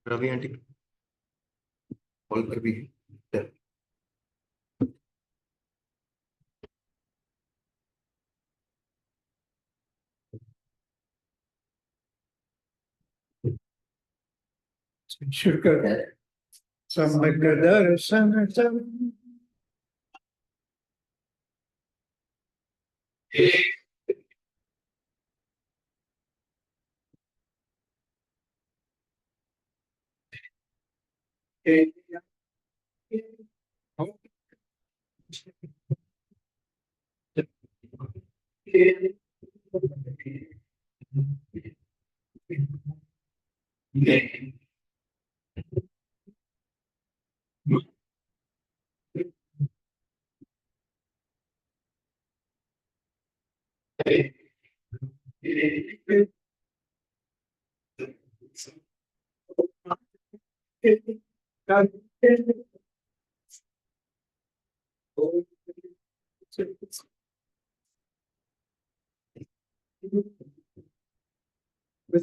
Ravi aunty call पर भी है। शुरू करते हैं। सम्यक दर्शन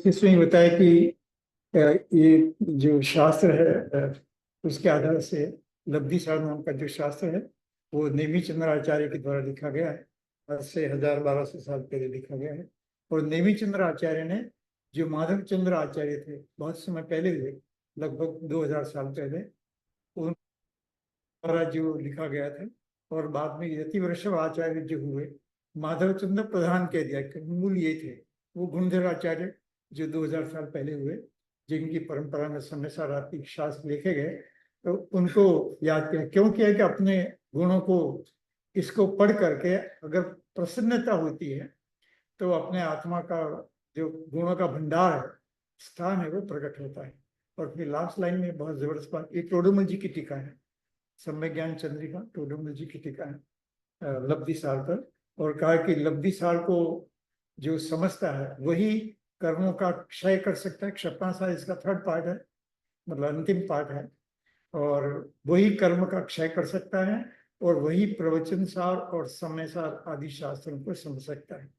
इसमें बताया कि ये जो शास्त्र है उसके आधार से लब्धि सार नाम का जो शास्त्र है वो नेमी चंद्र आचार्य के द्वारा लिखा गया है। आज से 1000-1200 साल पहले लिखा गया है। और नेमी चंद्र आचार्य ने जो माधव चंद्र आचार्य थे बहुत समय पहले हुए, लगभग 2000 साल पहले, उन द्वारा जो लिखा गया था। और बाद में यतिवृषभ आचार्य जो हुए, माधव चंद्र प्रधान कह दिया कि मूल ये थे। वो गुणधर आचार्य जो 2000 साल पहले हुए, जिनकी परंपरा में समय सार आर्थिक शास्त्र लिखे गए, तो उनको याद किया। क्यों किया कि अपने गुणों को इसको पढ़ करके अगर प्रसन्नता होती है तो अपने आत्मा का जो गुणों का भंडार है, स्थान है, वो प्रकट होता है। और फिर लास्ट लाइन में बहुत जबरदस्त बात, ये टोडरमल जी की टीका है, सम्यक ज्ञान चंद्रिका, टोडरमल जी की टीका है लब्धि सार पर। और कहा कि लब्धि सार को जो समझता है वही कर्मों का क्षय कर सकता है। क्षपा सार इसका थर्ड पार्ट है, मतलब अंतिम पार्ट है। और वही कर्म का क्षय कर सकता है और वही प्रवचन सार और समय सार आदि शास्त्रों को समझ सकता है।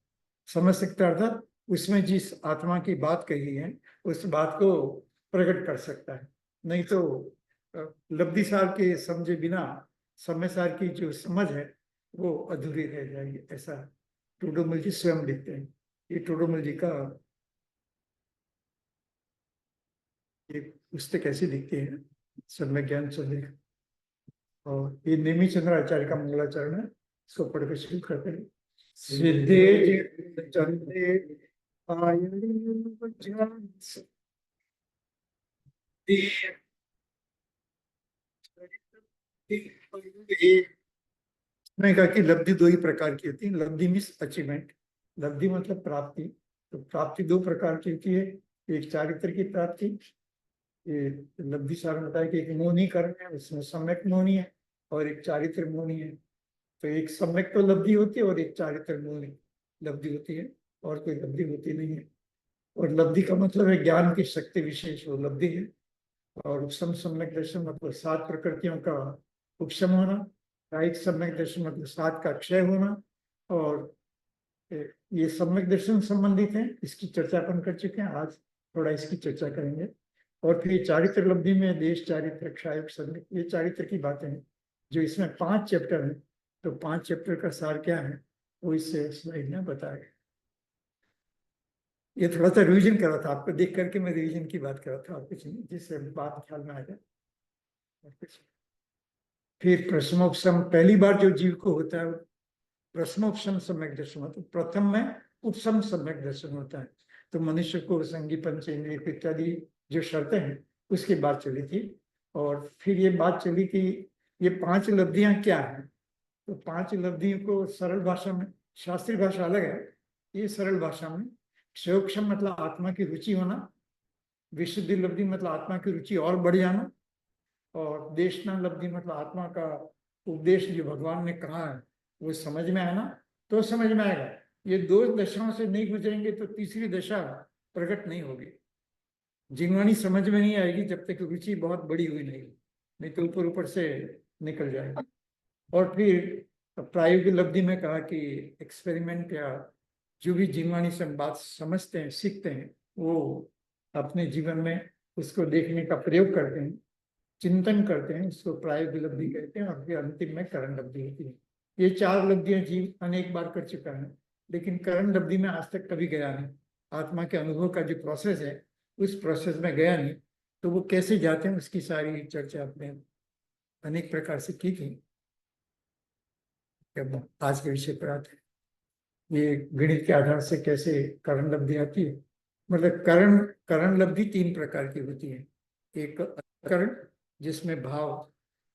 समझ सकता है अर्थात उसमें जिस आत्मा की बात कही है उस बात को प्रकट कर सकता है। नहीं तो लब्धि सार के समझे बिना समय सार की जो समझ है वो अधूरी रह जाएगी, ऐसा टोडरमल जी स्वयं लिखते हैं। ये टोडरमल जी का ये पुस्तक कैसे लिखते हैं, सम्यक ज्ञान चंद्रिका। और ये नेमी चंद्र आचार्य का मंगलाचरण है, इसको पढ़ के शुरू करते हैं। सिद्धे चंद्रे मैंने कहा कि लब्धि दो ही प्रकार की होती है। लब्धि मीन्स अचीवमेंट, लब्धि मतलब प्राप्ति। तो प्राप्ति दो प्रकार की होती है, एक चारित्र की प्राप्ति, ये लब्धि सार में बताया कि एक मोहनी कर्म है, उसमें सम्यक मोहनी है, और एक चारित्र मोहनी है। तो एक सम्यक तो लब्धि होती है और एक चारित्र मोहनी लब्धि होती है, और कोई लब्धि होती नहीं है। और लब्धि का मतलब है ज्ञान की शक्ति विशेष, वो लब्धि है। और उपशम सम्यक दर्शन मतलब 7 प्रकृतियों का उपशम होना, कायिक सम्यक दर्शन मतलब 7 का क्षय होना। और ये सम्यक दर्शन संबंधित है, इसकी चर्चा अपन कर चुके हैं, आज थोड़ा इसकी चर्चा करेंगे। और फिर चारित्र लब्धि में देश चारित्र, क्षायुक, सम्यक, ये चारित्र की बातें हैं जो इसमें 5 चैप्टर हैं। तो 5 चैप्टर का सार क्या है वो इस स्लाइड में बताया गया। ये थोड़ा सा रिवीजन कर रहा था, आपको देख करके मैं रिवीजन की बात कर रहा था, और कुछ नहीं, जिससे बात ख्याल में आ जाए। फिर प्रश्नोपशम, पहली बार जो जीव को होता है प्रश्नोपशम सम्यक दर्शन होता है, प्रथम में उपशम सम्यक दर्शन होता है। तो मनुष्य को संगी पंच इंद्रिय इत्यादि जो शर्तें हैं उसकी बात चली थी। और फिर ये बात चली कि ये 5 लब्धियां क्या है। तो 5 लब्धियों को सरल भाषा में, शास्त्रीय भाषा अलग है, ये सरल भाषा में क्षयोक्षम मतलब आत्मा की रुचि होना, विशुद्धि लब्धि मतलब आत्मा की रुचि और बढ़ जाना, और देशना लब्धि मतलब आत्मा का उपदेश जो भगवान ने कहा है वो समझ में आना। तो समझ में आएगा, ये 2 दशाओं से नहीं गुजरेंगे तो तीसरी दशा प्रकट नहीं होगी। जिंगवानी समझ में नहीं आएगी जब तक रुचि बहुत बड़ी हुई नहीं तो ऊपर ऊपर से निकल जाएगा। और फिर प्रायोगिक लब्धि में कहा कि एक्सपेरिमेंट या जो भी जिंगवानी से बात समझते हैं सीखते हैं वो अपने जीवन में उसको देखने का प्रयोग करते हैं, चिंतन करते हैं, उसको प्राय विलब्धि कहते हैं, और फिर अंतिम में करण लब्धि होती है। ये 4 लब्धियां जीव अनेक बार कर चुका है, लेकिन करण लब्धि में आज तक कभी गया नहीं। आत्मा के अनुभव का जो प्रोसेस है, उस प्रोसेस में गया नहीं। तो वो कैसे जाते हैं, उसकी सारी चर्चा आपने अनेक प्रकार से की थी। जब आज के विषय पर आते हैं, ये गणित के आधार से कैसे करण लब्धि आती है। मतलब करण करण लब्धि 3 प्रकार की होती है। एक करण, जिसमें भाव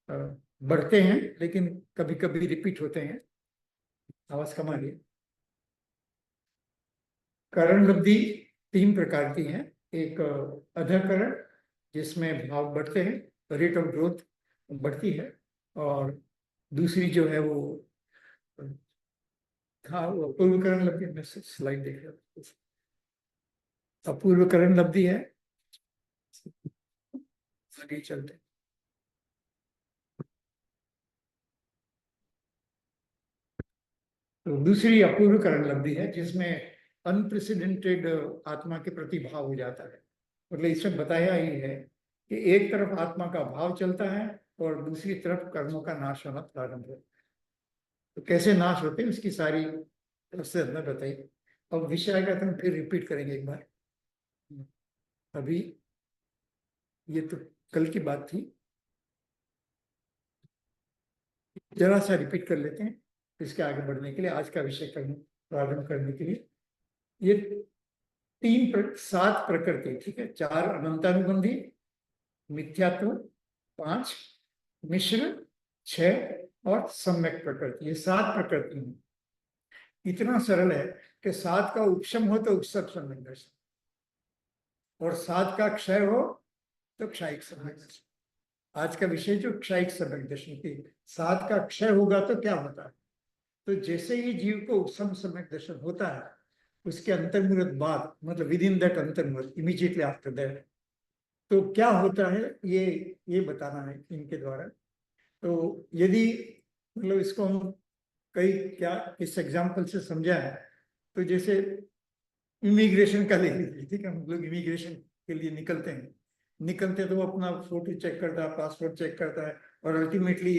अ, बढ़ते हैं लेकिन कभी कभी रिपीट होते हैं। आवाज कम आ रही है। करण लब्धि 3 प्रकार की है। एक अधकरण, जिसमें भाव बढ़ते हैं, रेट ऑफ ग्रोथ बढ़ती है। और दूसरी जो है वो, हाँ, वो अपूर्वकरण लब्धि। मैं स्लाइड देख रहा हूँ। अपूर्वकरण लब्धि है। आगे चलते हैं। तो दूसरी अपूर्वकरण लब्धि है, जिसमें अनप्रेसिडेंटेड आत्मा के प्रति भाव हो जाता है। मतलब इसमें बताया ही है कि एक तरफ आत्मा का भाव चलता है और दूसरी तरफ कर्मों का नाश होना प्रारंभ होता है। तो कैसे नाश होते हैं, उसकी सारी प्रोसेस में बताई। अब विषय का हम फिर रिपीट करेंगे एक बार। अभी ये तो कल की बात थी, जरा सा रिपीट कर लेते हैं इसके आगे बढ़ने के लिए, आज का विषय करने प्रारंभ करने के लिए। ये 7 प्रकृति, ठीक है। 4 अनंतानुबंधी, मिथ्यात्व 5, मिश्र 6 और सम्यक प्रकृति। ये 7 प्रकृति हैं। इतना सरल है कि 7 का उपशम हो तो उपसम सम्यक दर्शन, और 7 का क्षय हो तो क्षयिक सम्यक दर्शन। आज का विषय जो क्षयिक सम्यक दर्शन की, 7 का क्षय होगा तो क्या होता है। तो जैसे ही जीव को उपसम सम्यक दर्शन होता है, उसके अंतर्मुहूर्त बाद, मतलब विद इन दैट अंतर्मुहूर्त, इमीडिएटली आफ्टर दैट, तो क्या होता है, ये बताना है इनके द्वारा। तो यदि, मतलब इसको हम कई क्या इस एग्जाम्पल से समझा है। तो जैसे इमिग्रेशन का ले लीजिए, ठीक है। हम लोग इमिग्रेशन के लिए निकलते तो वो अपना फोटो चेक करता है, पासपोर्ट चेक करता है, और अल्टीमेटली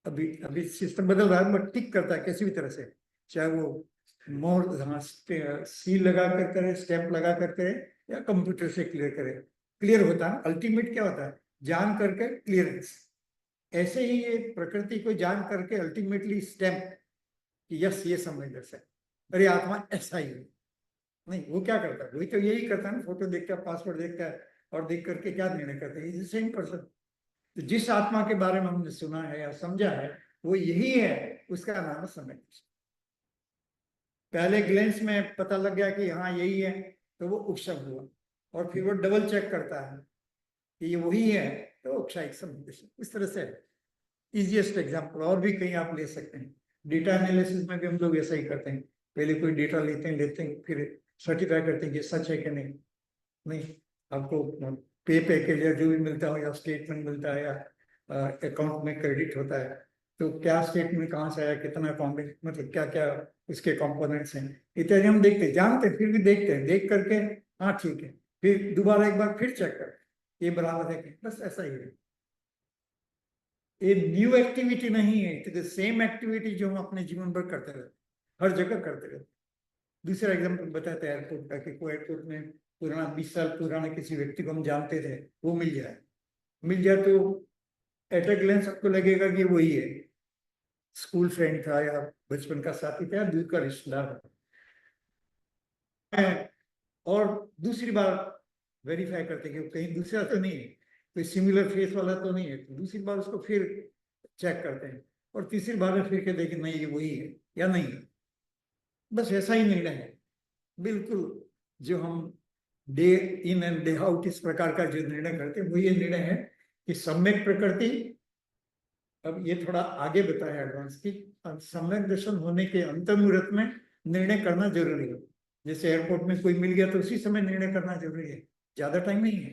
अभी अभी सिस्टम बदल रहा है, बट टिक करता है किसी भी तरह से, चाहे वो मोर, हाँ, सील लगा कर करे, स्टैंप लगा कर करे, या कंप्यूटर से क्लियर करे। क्लियर होता है, अल्टीमेट क्या होता है, जान करके क्लियरेंस। ऐसे ही ये प्रकृति को जान करके अल्टीमेटली स्टैंप कि यस, ये समंजस है, अरे आत्मा ऐसा ही है। नहीं, वो क्या करता है, वही तो यही करता है ना, फोटो देखता है, पासवर्ड देखता है, और देख करके क्या निर्णय करता है, इज सेम पर्सन। तो जिस आत्मा के बारे में हमने सुना है या समझा है, वो यही है, उसका नाम है समय। पहले ग्लेंस में पता लग गया कि हाँ यही है, तो वो उपशम हुआ, और फिर वो डबल चेक करता है कि ये वही है, तो क्षयिक समय। इस तरह से इजिएस्ट एग्जाम्पल, और भी कहीं आप ले सकते हैं। डेटा एनालिसिस में भी हम लोग ऐसा ही करते हैं। पहले कोई डेटा लेते हैं, फिर सर्टिफाई करते हैं कि सच है कि नहीं। नहीं, आपको पे पैकेज या जो भी मिलता हो, या स्टेटमेंट मिलता है, या अकाउंट में क्रेडिट होता है, तो क्या स्टेटमेंट कहाँ से आया, कितना अकाउंटिंग, मतलब क्या क्या उसके कंपोनेंट्स हैं, इत्यादि हम देखते हैं, जानते हैं, फिर भी देखते हैं, देख करके हाँ ठीक है, फिर दोबारा एक बार फिर चेक करते, ये बराबर है कि, बस ऐसा ही है। ये न्यू एक्टिविटी नहीं है, इट इज सेम एक्टिविटी जो हम अपने जीवन भर करते रहते, हर जगह करते रहते। दूसरा एग्जाम्पल बताते हैं एयरपोर्ट का, कि कोई एयरपोर्ट में पुराना 20 साल पुराना किसी व्यक्ति को हम जानते थे, वो मिल जाए तो एट ए ग्लेंस आपको लगेगा कि वही है, स्कूल फ्रेंड था, या बचपन का साथी था, या दूर का रिश्तेदार है। और दूसरी बार वेरीफाई करते कि कहीं दूसरा तो नहीं है, कोई सिमिलर फेस वाला तो नहीं है, तो दूसरी बार उसको फिर चेक करते हैं, और तीसरी बार में फिर के देखें नहीं ये वही है या नहीं है। बस ऐसा ही निर्णय है, बिल्कुल। जो हम day in and day out इस प्रकार का जो निर्णय करते हैं, वो ये निर्णय है कि सम्यक प्रकृति। अब ये थोड़ा आगे बताया एडवांस की, सम्यक दर्शन होने के अंतर मुहूर्त में निर्णय करना जरूरी है। जैसे एयरपोर्ट में कोई मिल गया तो उसी समय निर्णय करना जरूरी है, ज्यादा टाइम नहीं है,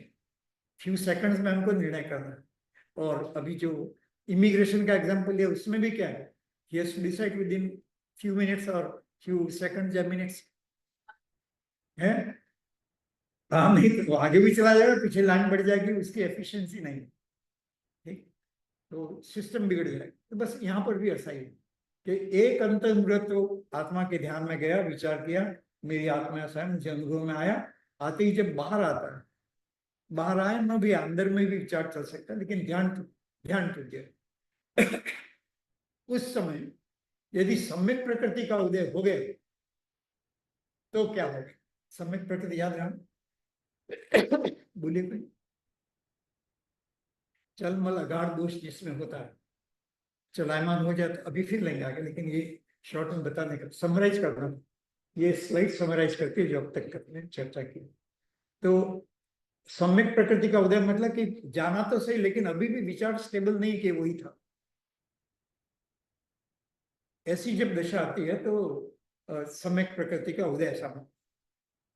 फ्यू सेकंड्स में हमको निर्णय करना है। और अभी जो इमिग्रेशन का एग्जाम्पल है, उसमें भी क्या है, he has to decide within few minutes or few seconds या minutes है। हाँ, नहीं तो वो आगे भी चला जाएगा, पीछे लाइन बढ़ जाएगी, उसकी एफिशिएंसी नहीं। ठीक, तो सिस्टम बिगड़ जाएगा। तो बस यहाँ पर भी ऐसा ही है कि एक अंतर्मुहूर्त तो आत्मा के ध्यान में गया, विचार किया, मेरी आत्मा ऐसा है, मुझे अनुभव में आया। आते ही जब बाहर आता है, बाहर आए ना भी, अंदर में भी विचार चल सकता है, लेकिन ध्यान टूट गया। उस समय यदि सम्यक प्रकृति का उदय हो गया तो क्या होगा? सम्यक प्रकृति याद रहा? बोलिए कोई। चलमल अगाध दोष जिसमें होता है, चलायमान हो जाए तो अभी फिर लेंगे आगे, लेकिन ये शॉर्ट में बताने का समराइज करना, ये स्लाइड समराइज करके जो अब तक हमने चर्चा की। तो सम्यक प्रकृति का उदय मतलब कि जाना तो सही, लेकिन अभी भी विचार स्टेबल नहीं कि वही था। ऐसी जब दशा आती है तो सम्यक प्रकृति का उदय ऐसा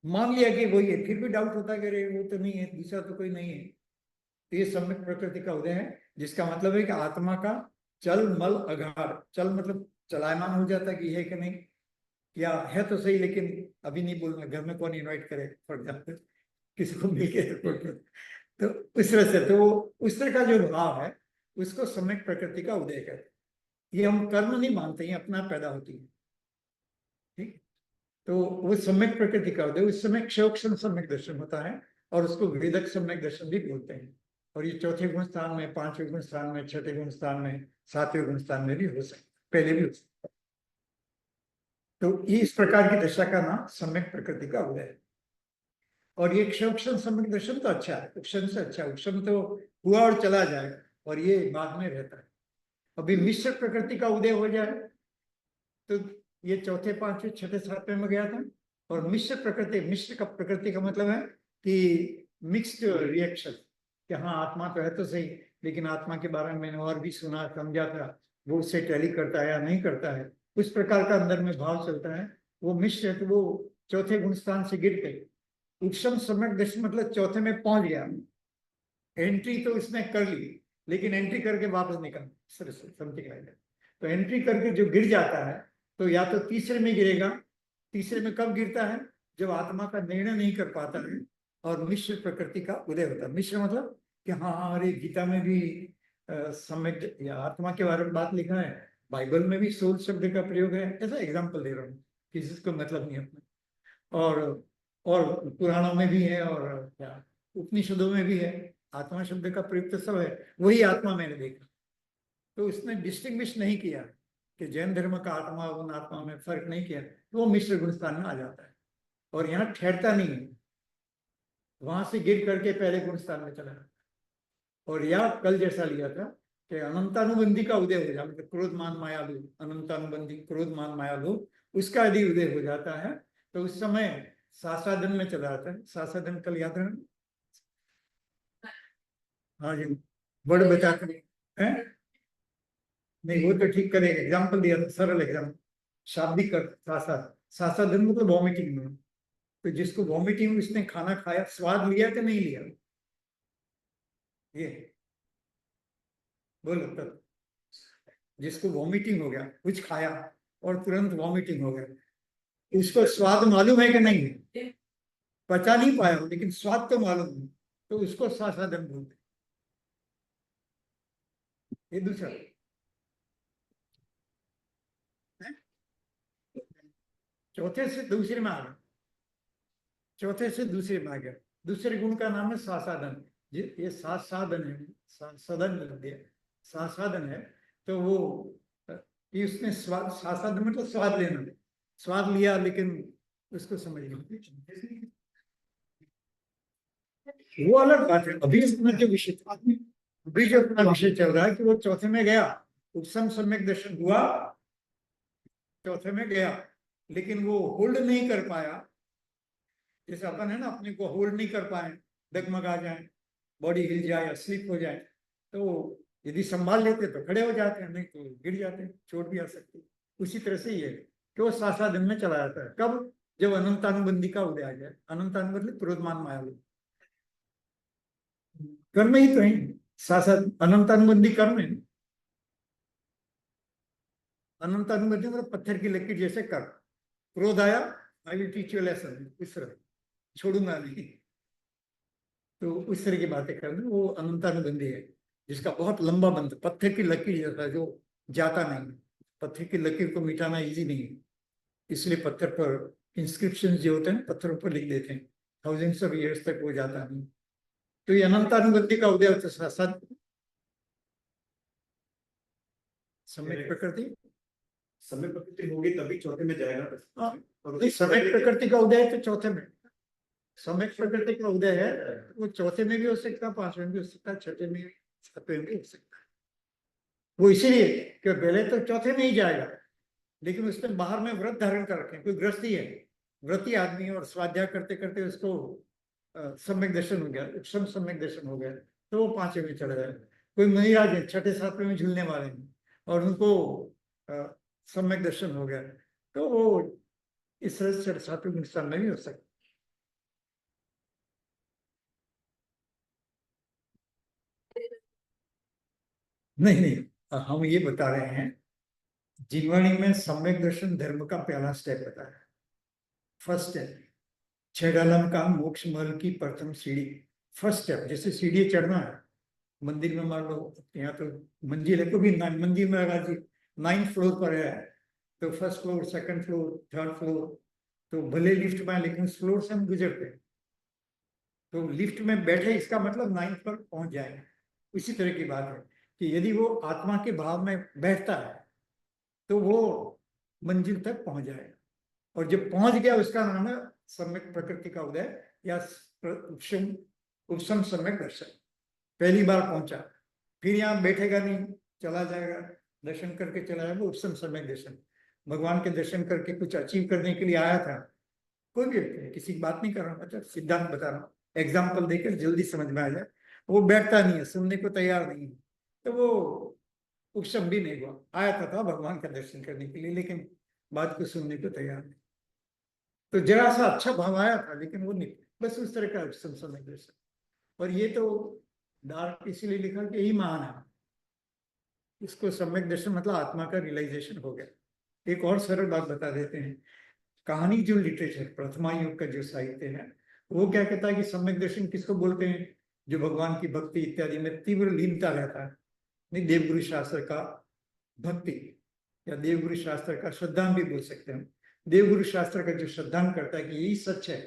मान लिया कि वही है, फिर भी डाउट होता है कि अरे वो तो नहीं है, दूसरा तो कोई नहीं है। तो ये सम्यक प्रकृति का उदय है, जिसका मतलब है कि आत्मा का चल मल अघाड़, चल मतलब चलायमान हो जाता है कि है कि नहीं, या है तो सही लेकिन अभी नहीं बोलना, घर में कौन इनवाइट करे फॉर एग्जाम्पल, किसी को मिल के तो इस तरह से, तो उस तरह का जो भाव है उसको सम्यक प्रकृति का उदय कहते हैं। ये हम कर्म नहीं मानते हैं, अपना पैदा होती है। ठीक, तो वो सम्यक प्रकृति का उदय, उस समय क्षोक्षण सम्यक दर्शन होता है, और उसको वेदक सम्यक दर्शन भी बोलते हैं। और ये चौथे गुण स्थान में, पांचवें गुण स्थान में, छठे गुण स्थान में, सातवें गुण स्थान में भी हो सकता है, पहले भी हो सकता है। तो ये इस प्रकार की दशा का नाम सम्यक प्रकृति का उदय है। और ये क्षोक्षण सम्यक दर्शन तो अच्छा है, उपशम से अच्छा, उपशम तो हुआ और चला जाएगा, और ये बाद में रहता है। अभी मिश्र प्रकृति का उदय हो जाए तो ये चौथे पांचवें छठे सातवें में गया था। और मिश्र प्रकृति, मिश्र का प्रकृति का मतलब है कि मिक्स्ड रिएक्शन, कि हाँ आत्मा तो है तो सही, लेकिन आत्मा के बारे में मैंने और भी सुना समझा था, वो उससे टैली करता है या नहीं करता है, उस प्रकार का अंदर में भाव चलता है, वो मिश्र है। तो वो चौथे गुण स्थान से गिर गई। उपशम सम्यक दर्शन मतलब चौथे में पहुंच गया, एंट्री तो इसने कर ली, लेकिन एंट्री करके वापस निकल, समथिंग लाइक दैट। तो एंट्री करके जो गिर जाता है, तो या तो तीसरे में गिरेगा। तीसरे में कब गिरता है? जब आत्मा का निर्णय नहीं कर पाता है और मिश्र प्रकृति का उदय होता है। मिश्र मतलब कि हाँ अरे गीता में भी सम्यक या आत्मा के बारे में बात लिखा है, बाइबल में भी सोल शब्द का प्रयोग है, ऐसा एग्जाम्पल दे रहा हूँ, किसी को मतलब नहीं अपना। और और पुराणों में भी है, और क्या उपनिषदों में भी है, आत्मा शब्द का प्रयुक्त तो सब है। वही आत्मा मैंने देखा। तो उसने डिस्टिंग्विश नहीं किया कि जैन धर्म का आत्मा उन आत्मा में फर्क नहीं किया, तो वो मिश्र गुण स्थान में आ जाता है, और यहाँ ठहरता नहीं है, वहां से गिर करके पहले गुण स्थान में चला जाता है। और या कल जैसा लिया था कि अनंतानुबंधी का उदय हो जाता है, क्रोध मान मायालु, अनंतानुबंधी क्रोध मान मायालु, उसका यदि उदय हो जाता है तो उस समय सासादन में चला जाता है। सासादन कल याद रखना। हाँ जी, वर्ड बचा कर है। नहीं वो तो ठीक करेगा, एग्जाम्पल दिया था, सरल एग्जाम्पल, शाब्दिक अर्थ सासा। सासादन मतलब वॉमिटिंग में। तो जिसको वॉमिटिंग, उसने खाना खाया, स्वाद लिया कि नहीं लिया? ये बोलो तब। जिसको वॉमिटिंग हो गया, कुछ खाया और तुरंत वॉमिटिंग हो गया, उसको स्वाद मालूम है कि नहीं? पचा नहीं पाया लेकिन स्वाद तो मालूम है, तो उसको सासादन बोलते हैं। ये दूसरा है। चौथे से दूसरे में आ गया, चौथे से दूसरे में आ गया। दूसरे गुण का नाम है सासादन। ये सासादन है, सदन लग गया, सासादन है। तो वो कि उसने स्वाद, सासादन मतलब स्वाद लेना, स्वाद लिया लेकिन उसको समझ नहीं, वो अलग बात है। अभी अपना जो विषय, अभी जो अपना विषय चल रहा है कि वो चौथे में गया, उपसम सम्यक दर्शन हुआ, चौथे में गया, लेकिन वो होल्ड नहीं कर पाया। जैसे अपन है ना, अपने को होल्ड नहीं कर पाए, डगमगा जाए, बॉडी हिल जाए या स्लिप हो जाए, तो यदि संभाल लेते तो खड़े हो जाते हैं, नहीं तो गिर जाते हैं, चोट भी आ सकती है। उसी तरह से ये कि वो सासादन में चला जाता है। कब? जब अनंतानुबंधी का उदय आ जाए। अनंतानुबंधी क्रोधमान मायालु, कर्म ही तो है, सासाद अनंतानुबंधी कर्म है। अनंतानुबंधी मतलब पत्थर की लकीर जैसे कर्म। क्रोध आया, I will teach you lesson, इस तरह छोड़ूंगा नहीं। तो उस तरह की बातें करना वो अनंतानुबंधी है, जिसका बहुत लंबा बंध, पत्थर की लकीर जैसा, जो जाता नहीं। पत्थर की लकीर को मिटाना इजी नहीं है, इसलिए पत्थर पर इंस्क्रिप्शन जो होते हैं पत्थरों पर लिख देते हैं, थाउजेंड्स ऑफ ईयर्स तक वो जाता नहीं। तो ये अनंतानुगति का उदय होता है साथ सम्यक प्रकृति। समय प्रकृति होगी तभी चौथे में जाएगा। हाँ, नहीं, सम्यक प्रकृति का उदय है तो चौथे में, सम्यक प्रकृति का उदय है वो चौथे में भी हो सकता है, पांचवें में भी हो सकता है, छठे में भी, सातवें में भी हो सकता है। वो इसीलिए कि पहले तो चौथे में ही जाएगा, लेकिन उसने बाहर में व्रत धारण कर रखे हैं। कोई गृहस्थी है, व्रती आदमी है, और स्वाध्याय करते करते उसको सम्यक दर्शन हो गया, उपशम सम्यक दर्शन हो गया, तो वो पांचवें में चढ़ जाएगा। कोई महिराज है, छठे सातवें में झूलने वाले हैं, और उनको सम्यक दर्शन हो गया, तो वो इस तरह से सातवें स्थान में भी हो सकता। नहीं नहीं, हम ये बता रहे हैं, जीवनी में सम्यक दर्शन धर्म का पहला स्टेप बताया, फर्स्ट स्टेप। छेड़ालम का मोक्ष महल की प्रथम सीढ़ी, फर्स्ट स्टेप। जैसे सीढ़ी चढ़ना है मंदिर में, मान लो यहाँ तो मंजिल है, कभी मंदिर में लगा जी 9th फ्लोर पर है, तो first floor, second floor, third floor, तो भले लिफ्ट में, लेकिन उस फ्लोर से हम गुजरते हैं, तो लिफ्ट में बैठे इसका मतलब 9th पर पहुंच जाएंगे। इसी तरह की बात है कि यदि वो आत्मा के भाव में बैठता है तो वो मंजिल तक पहुंच जाएगा, और जब पहुंच गया उसका नाम है सम्यक प्रकृति का उदय, या उपशम उपशम सम्यक दर्शन। पहली बार पहुंचा, फिर यहाँ बैठेगा नहीं, चला जाएगा, दर्शन करके चला जाएगा, उपशम सम्यक दर्शन। भगवान के दर्शन करके कुछ अचीव करने के लिए आया था, कोई भी व्यक्ति, किसी की बात नहीं कर रहा हूँ, मतलब सिद्धांत बता रहा हूँ, एग्जाम्पल देकर जल्दी समझ में आ जाए। वो बैठता नहीं है, सुनने को तैयार नहीं है, तो वो उपशम भी नहीं हुआ। आया था भगवान का दर्शन करने के लिए, लेकिन बात को सुनने को तैयार नहीं। तो जरा सा अच्छा भाव आया था, लेकिन वो नहीं, बस उस तरह का उपशम सम्यक दर्शन। और ये तो डार्क इसीलिए लिखा कि यही महान है, इसको सम्यक दर्शन मतलब आत्मा का रियलाइजेशन हो गया। एक और सरल बात बता देते हैं, कहानी जो लिटरेचर प्रथमा युग का जो साहित्य है, वो क्या कहता है कि सम्यक दर्शन किसको बोलते हैं, जो भगवान की भक्ति इत्यादि में तीव्र लीनता रहता है। नहीं, देवगुरु शास्त्र का भक्ति या देवगुरु शास्त्र का श्रद्धांत भी बोल सकते हैं। देवगुरु शास्त्र का जो श्रद्धांत करता है कि यही सच है,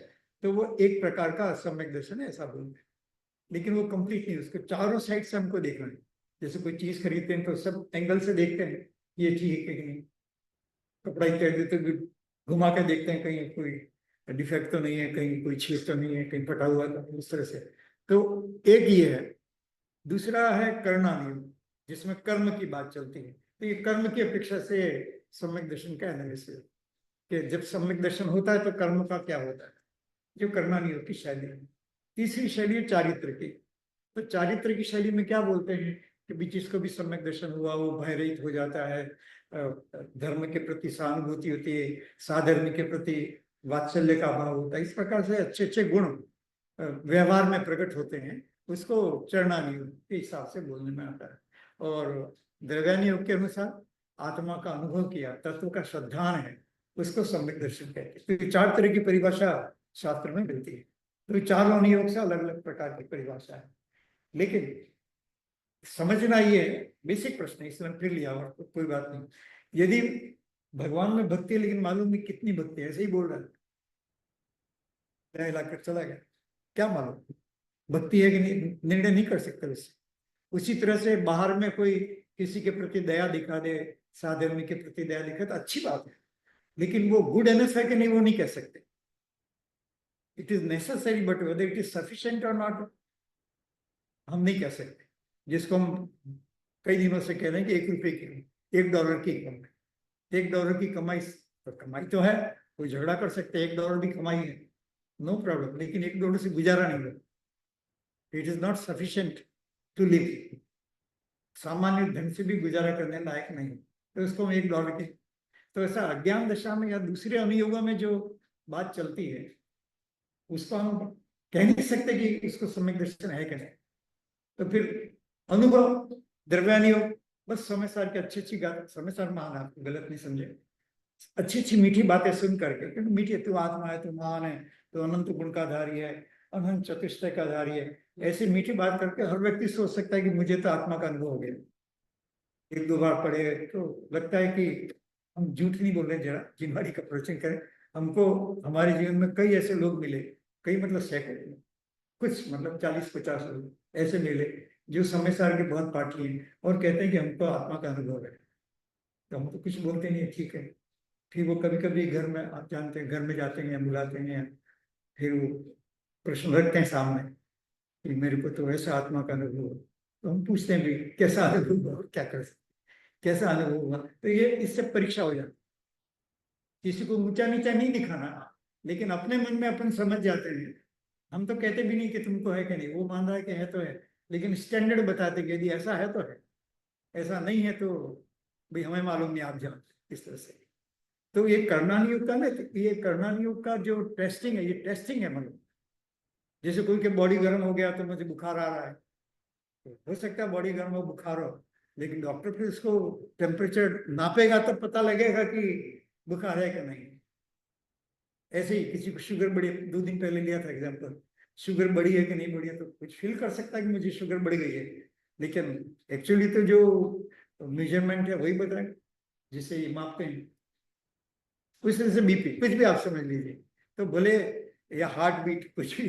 तो वो एक प्रकार का सम्यक दर्शन है, ऐसा बोलते हैं। लेकिन वो कंप्लीट नहीं, उसको चारों साइड से हमको देखना है। जैसे कोई चीज खरीदते हैं तो सब एंगल से देखते हैं, ये ठीक है कि नहीं, कपड़ा इत्यादि तो घुमा के देखते हैं, कहीं कोई डिफेक्ट तो नहीं है, कहीं कोई छेद तो नहीं है, कहीं फटा हुआ तो, इस तरह से। तो एक ये है। दूसरा है करना नियम, जिसमें कर्म की बात चलती है। तो ये कर्म की अपेक्षा से सम्यक दर्शन का एनालिसिस, कि जब सम्यक दर्शन होता है तो कर्म का क्या होता है, जो करना नियम की शैली है। तीसरी शैली है चारित्र की। तो चारित्र की शैली में क्या बोलते हैं कि भी जिसको भी सम्यक दर्शन हुआ वो भयरहित हो जाता है, धर्म के प्रति सहानुभूति होती है, साधर्म के प्रति वात्सल्य का भाव होता है, इस प्रकार से अच्छे अच्छे गुण व्यवहार में प्रकट होते हैं, उसको चरणानी योग के हिसाब से बोलने में आता है। और द्रव्यानी योग के अनुसार आत्मा का अनुभव किया, तत्व का श्रद्धान है, उसको सम्यक दर्शन कहते हैं। तो ये चार तरह की परिभाषा शास्त्र में मिलती है। तो ये चारों योग से अलग अलग प्रकार की परिभाषा है, लेकिन समझना ये बेसिक प्रश्न है, इसलिए फिर लिया, और कोई बात नहीं। यदि भगवान में भक्ति है, लेकिन मालूम नहीं कितनी भक्ति है, ऐसे ही बोल रहा है, हिलाकर चला गया, क्या मालूम भक्ति है कि नहीं, निर्णय नहीं कर सकते उससे। उसी तरह से बाहर में कोई किसी के प्रति दया दिखा दे, साधर्मी के प्रति दया दिखा, तो अच्छी बात है, लेकिन वो गुड एनफ है कि नहीं वो नहीं कह सकते। It is necessary, but whether it is sufficient और नॉट हम नहीं कह सकते। जिसको हम कई दिनों से कह रहे हैं कि ₹1 की, $1 की कमाई, $1 की कमाई, तो कमाई तो है, कोई झगड़ा कर सकते हैं, $1 भी कमाई है, नो प्रॉब्लम, लेकिन $1 से गुजारा नहीं हो, it is not sufficient to live. सामान्य ढंग से भी गुजारा करने लायक नहीं, तो उसको हम $1 की। तो ऐसा अज्ञान दशा में या दूसरे अनुयोगों में जो बात चलती है, उसको हम कह नहीं सकते कि इसको सम्यक दर्शन है कि नहीं। तो फिर अनुभव द्रव्यानी योग, बस समय सार की अच्छी अच्छी बात, समय सार महान, आपको गलत नहीं समझे, अच्छी अच्छी मीठी बातें सुन करके, क्योंकि मीठी, तू आत्मा है, तू महान है, तो अनंत गुण का धारी है, अनंत चतुष्टय का धारी है, ऐसी मीठी बात करके हर व्यक्ति सोच सकता है कि मुझे तो आत्मा का अनुभव हो गया। एक दो बार पढ़े तो लगता है कि हम झूठ नहीं बोल रहे, जरा जिम्मेदारी का परिचय करें। हमको हमारे जीवन में कई ऐसे लोग मिले, कई मतलब सैकड़ों, कुछ मतलब 40-50 लोग ऐसे मिले जो समय सार के बहुत पाठी हैं और कहते हैं कि हमको आत्मा का अनुभव है। तो हम तो कुछ बोलते नहीं, ठीक है। फिर वो कभी कभी घर में, आप जानते हैं, घर में जाते हैं या बुलाते हैं, फिर वो प्रश्न रखते हैं सामने कि मेरे को तो ऐसा आत्मा का अनुभव हुआ। तो हम पूछते हैं भी कैसा अनुभव हुआ, क्या कर सकते, कैसा अनुभव हुआ। तो ये इससे परीक्षा हो जाती। किसी को ऊंचा नीचा नहीं दिखाना, लेकिन अपने मन में अपन समझ जाते हैं। हम तो कहते भी नहीं कि तुमको है कि नहीं, वो मान रहा है कि है तो है, लेकिन स्टैंडर्ड बताते कि यदि ऐसा है तो है, ऐसा नहीं है तो भाई हमें मालूम नहीं, आप जाओ, इस तरह से। तो ये कर्णानी युग का ना, ये कर्णानी युग का जो टेस्टिंग है, ये टेस्टिंग है। मतलब जैसे कोई के बॉडी गर्म हो गया तो मुझे बुखार आ रहा है, तो हो सकता है बॉडी गर्म हो, बुखार हो, लेकिन डॉक्टर फिर उसको टेम्परेचर नापेगा तो पता लगेगा कि बुखार है कि नहीं। ऐसे ही किसी को शुगर बढ़ी, 2 दिन पहले लिया था एग्जाम्पल, शुगर बढ़ी है कि नहीं बढ़ी है, तो कुछ फील कर सकता है कि मुझे शुगर बढ़ गई है, लेकिन एक्चुअली तो जो मेजरमेंट है वही बताएगा जिसे ये मापते हैं। उस तरह से बीपी कुछ भी आप समझ लीजिए, तो भले, या हार्ट बीट कुछ भी,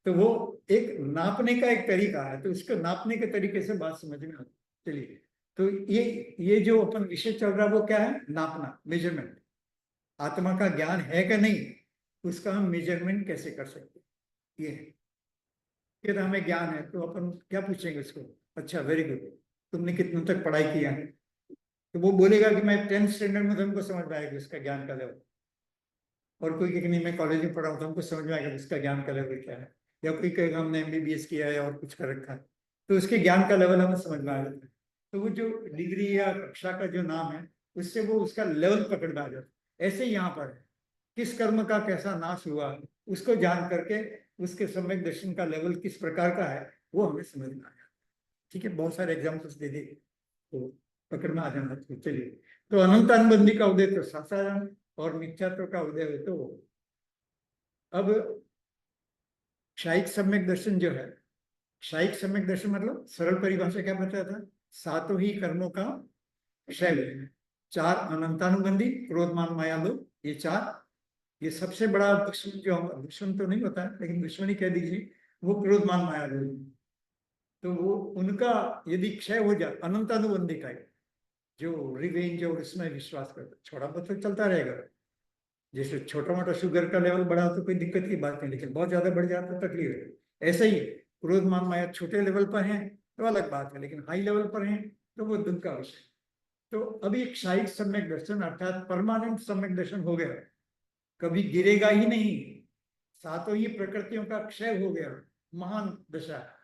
तो वो एक नापने का एक तरीका है, तो इसको नापने के तरीके से बात समझ में आती। चलिए, तो ये जो अपन विषय चल रहा है वो क्या है, नापना, मेजरमेंट। आत्मा का ज्ञान है कि नहीं, उसका हम मेजरमेंट कैसे कर सकते हैं, ये है। यदि हमें ज्ञान है तो अपन क्या पूछेंगे उसको, अच्छा वेरी गुड, तुमने कितने तक पढ़ाई किया है, तो वो बोलेगा कि मैं 10th स्टैंडर्ड में, तो हमको समझ में आएगा उसका ज्ञान का लेवल। और कोई कहेगा नहीं मैं कॉलेज में पढ़ा हूँ, तो हमको समझ में आएगा उसका ज्ञान का लेवल क्या है। या कोई कहेगा हमने MBBS किया है और कुछ कर रखा है, तो उसके ज्ञान का लेवल हमें समझ में आ जाता है। तो वो जो डिग्री या कक्षा का जो नाम है, उससे वो उसका लेवल पकड़ में आ जाता है। ऐसे ही यहाँ पर है, किस कर्म का कैसा नाश हुआ, उसको जान करके उसके सम्यक दर्शन का लेवल किस प्रकार का है, वो हमें समझ में आ जाता है। ठीक है, बहुत सारे एग्जाम्पल्स दे दिए तो पकड़ में आ जाना चाहिए। चलिए, तो अनंत अनुबंधी का उदय तो सासाराम, और मिथ्यात्व का उदय हो तो अब क्षायिक सम्यक दर्शन जो है, क्षायिक सम्यक दर्शन मतलब सरल परिभाषा क्या बताया था, सातों ही कर्मों का क्षय है। 4 अनंतानुबंधी, क्रोध मान माया लोभ, ये 4, ये सबसे बड़ा दुश्मन जो हम, दुश्मन तो नहीं होता है लेकिन दुश्मनी कह दीजिए, वो क्रोध मान माया लोभ। तो वो उनका यदि क्षय हो जाए, अनंतानुबंधी का है, जो रिवेंज और इसमें विश्वास करता, छोटा बहुत तो चलता रहेगा। जैसे छोटा मोटा शुगर का लेवल बढ़ा तो कोई दिक्कत की बात नहीं, लेकिन बहुत ज्यादा बढ़ जाता तो तकलीफ है। ऐसे ही क्रोध मान माया छोटे लेवल पर है तो अलग बात है, लेकिन हाई लेवल पर है तो वो दुख का विषय। तो अभी एक क्षायिक सम्यक दर्शन अर्थात परमानेंट सम्यक दर्शन हो गया, कभी गिरेगा ही नहीं, सातों ही प्रकृतियों का क्षय हो गया, महान दशा है।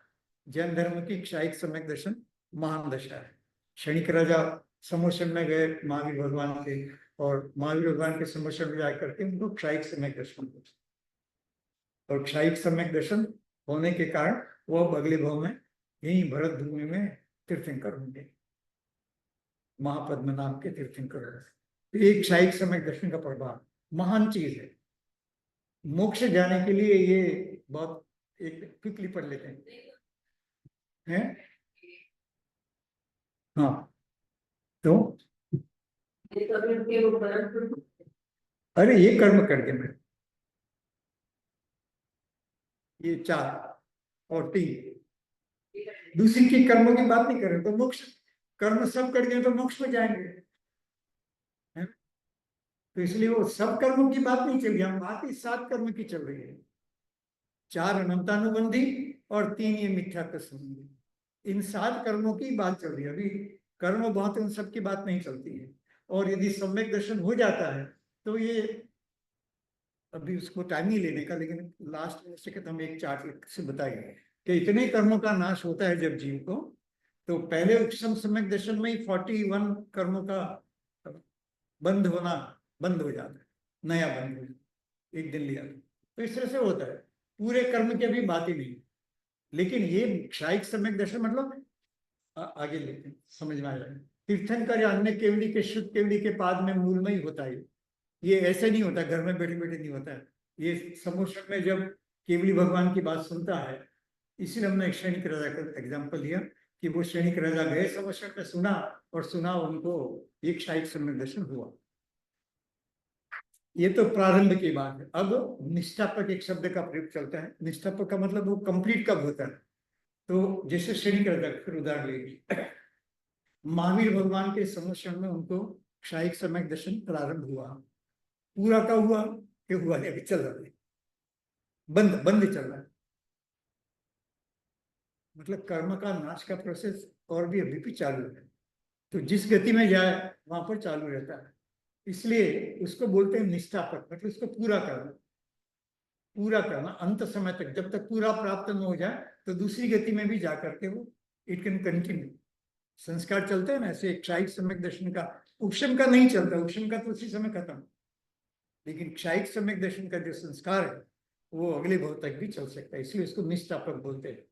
जैन धर्म की क्षायिक सम्यक दर्शन महान दशा है। क्षणिक राजा समोषण में गए महावीर भगवान के, और महावीर भगवान के समोषण में जाकर के उनको क्षायिक सम्यक दर्शन हो, और क्षायिक सम्यक दर्शन होने के कारण वो अब अगले भाव में यही भरत भूमि में तीर्थंकर होंगे, महापद्म नाम के तीर्थंकर होंगे। एक क्षायिक सम्यक दर्शन का प्रभाव महान चीज है। मोक्ष जाने के लिए ये बहुत, एक क्विकली पढ़ लेते हैं। हाँ, तो अरे ये कर्म करके मैं, ये 4 और 3, दूसरी की कर्मों की बात नहीं कर रहे, तो मोक्ष कर्म सब कर गए तो मोक्ष में जाएंगे, है? तो इसलिए वो सब कर्मों की बात नहीं चल रही, हम बात ही 7 कर्म की चल रही है। 4 अनंतानुबंधी और 3 ये मिथ्यात्व संबंधी, इन 7 कर्मों की बात चल रही है। अभी कर्म बहुत, उन सब की बात नहीं चलती है। और यदि सम्यक दर्शन हो जाता है तो ये, अभी उसको टाइम नहीं लेने का, लेकिन लास्ट में से हम एक चार्ट से बताएंगे कि इतने कर्मों का नाश होता है जब जीव को, तो पहले उच्चतम सम्यक दर्शन में ही 41 कर्मों का बंद होना बंद हो जाता है, नया बंद हो जाता है, एक दिन लिया तो इस तरह से होता है। पूरे कर्म की अभी बात ही नहीं, लेकिन ये क्षायिक सम्यक दर्शन मतलब आगे लेते हैं, समझ में आ जाएगा। तीर्थंकर या अन्य केवली के, शुद्ध केवली के पाद में मूल में ही होता है। ये ऐसे नहीं होता, घर में बैठे बैठे नहीं होता है। ये समोषण में जब केवली भगवान की बात सुनता है, इसीलिए हमने एक सैनिक राजा का एग्जाम्पल लिया कि वो सैनिक राजा गए सब अवसर पे सुना और सुना उनको एक शाही सम्यक दर्शन हुआ। ये तो प्रारंभ की बात है। अब निष्ठापक एक शब्द का प्रयोग चलता है। निष्ठापक का मतलब वो कंप्लीट कब होता है? तो जैसे सैनिक राजा फिर उदाहरण लेंगे, महावीर भगवान के संवत्सर में उनको शाही सम्यक दर्शन प्रारंभ हुआ। पूरा कब हुआ? कि हुआ नहीं, अभी चल रहा है, बंद बंद चल रहा है। मतलब कर्म का नाश का प्रोसेस और भी अभी भी चालू है। तो जिस गति में जाए वहां पर चालू रहता है, इसलिए उसको बोलते हैं निष्ठापक। मतलब उसको पूरा करना, पूरा करना अंत समय तक, जब तक पूरा प्राप्त न हो जाए तो दूसरी गति में भी जा करके वो इट कैन कंटिन्यू। संस्कार चलते हैं ना ऐसे। क्षायिक सम्यक दर्शन का उपशम का नहीं चलता, उपशम का तो उसी समय खत्म, लेकिन क्षायिक सम्यक दर्शन का जो संस्कार है वो अगले भाव तक भी चल सकता है, इसलिए उसको निष्ठापक बोलते हैं।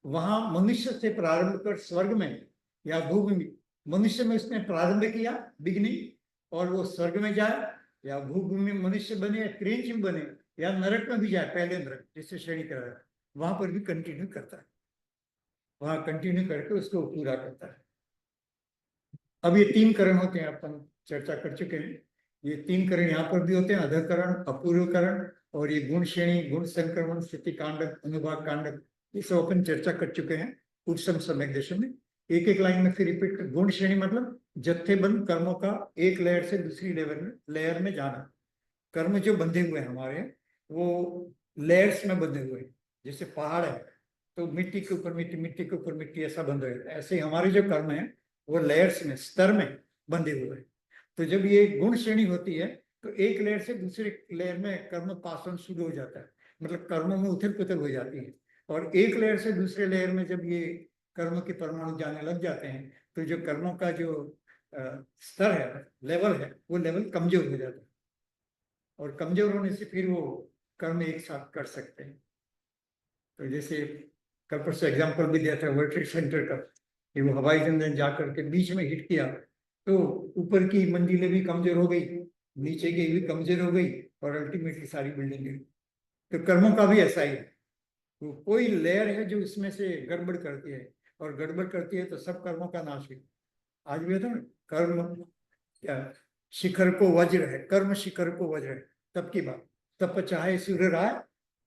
वहां मनुष्य से प्रारंभ कर स्वर्ग में या भूमि में, मनुष्य में उसने प्रारंभ किया बिगनिंग, और वो स्वर्ग में जाए या भूभूमि में मनुष्य बने या क्रेंच में बने या नरक में भी जाए, पहले नरक जिससे श्रेणी कर रहा है, वहां पर भी कंटिन्यू करता है, वहां कंटिन्यू करके उसको पूरा करता है। अब ये तीन करण होते हैं, अपन चर्चा कर चुके हैं। ये तीन करण यहाँ पर भी होते हैं, अधकरण, अपूर्व करण और ये गुण श्रेणी, गुण संक्रमण, स्थिति कांडक, अनुभाग कांडक, ये सब अपन चर्चा कर चुके हैं उत्तम सम्यक दर्शन में। एक एक लाइन में फिर रिपीट कर। गुण श्रेणी मतलब जत्थेबंद कर्मों का एक लेयर से दूसरी लेयर में जाना। कर्म जो बंधे हुए हैं हमारे, वो लेयर्स में बंधे हुए हैं। जैसे पहाड़ है तो मिट्टी के ऊपर मिट्टी, मिट्टी के ऊपर मिट्टी, ऐसा बंधे हुए। ऐसे ही हमारे जो कर्म है वो लेयर्स में, स्तर में बंधे हुए हैं। तो जब ये गुण श्रेणी होती है तो एक लेयर से दूसरे लेयर में कर्म पास ऑन शुरू हो जाता है, मतलब कर्मों में उथल पुथल हो जाती है। और एक लेयर से दूसरे लेयर में जब ये कर्म के परमाणु जाने लग जाते हैं तो जो कर्मों का जो स्तर है, लेवल है, वो लेवल कमजोर हो जाता है, और कमजोर होने से फिर वो कर्म एक साथ कर सकते हैं। तो जैसे कल परसों एग्जाम्पल भी दिया था वर्ल्ड ट्रेड सेंटर का, कि वो हवाई जहाज जाकर के बीच में हिट किया तो ऊपर की मंजिलें भी कमजोर हो गई, नीचे की भी कमजोर हो गई, और अल्टीमेटली सारी बिल्डिंग गिरी। तो कर्मों का भी ऐसा ही है, तो कोई लेयर है जो इसमें से गड़बड़ करती है, और गड़बड़ करती है तो सब कर्मों का नाश है। आज भी था कर्म क्या, शिखर को वज्र है, कर्म शिखर को वज्र है, तब की बात। तप चाहे सूर्य राय,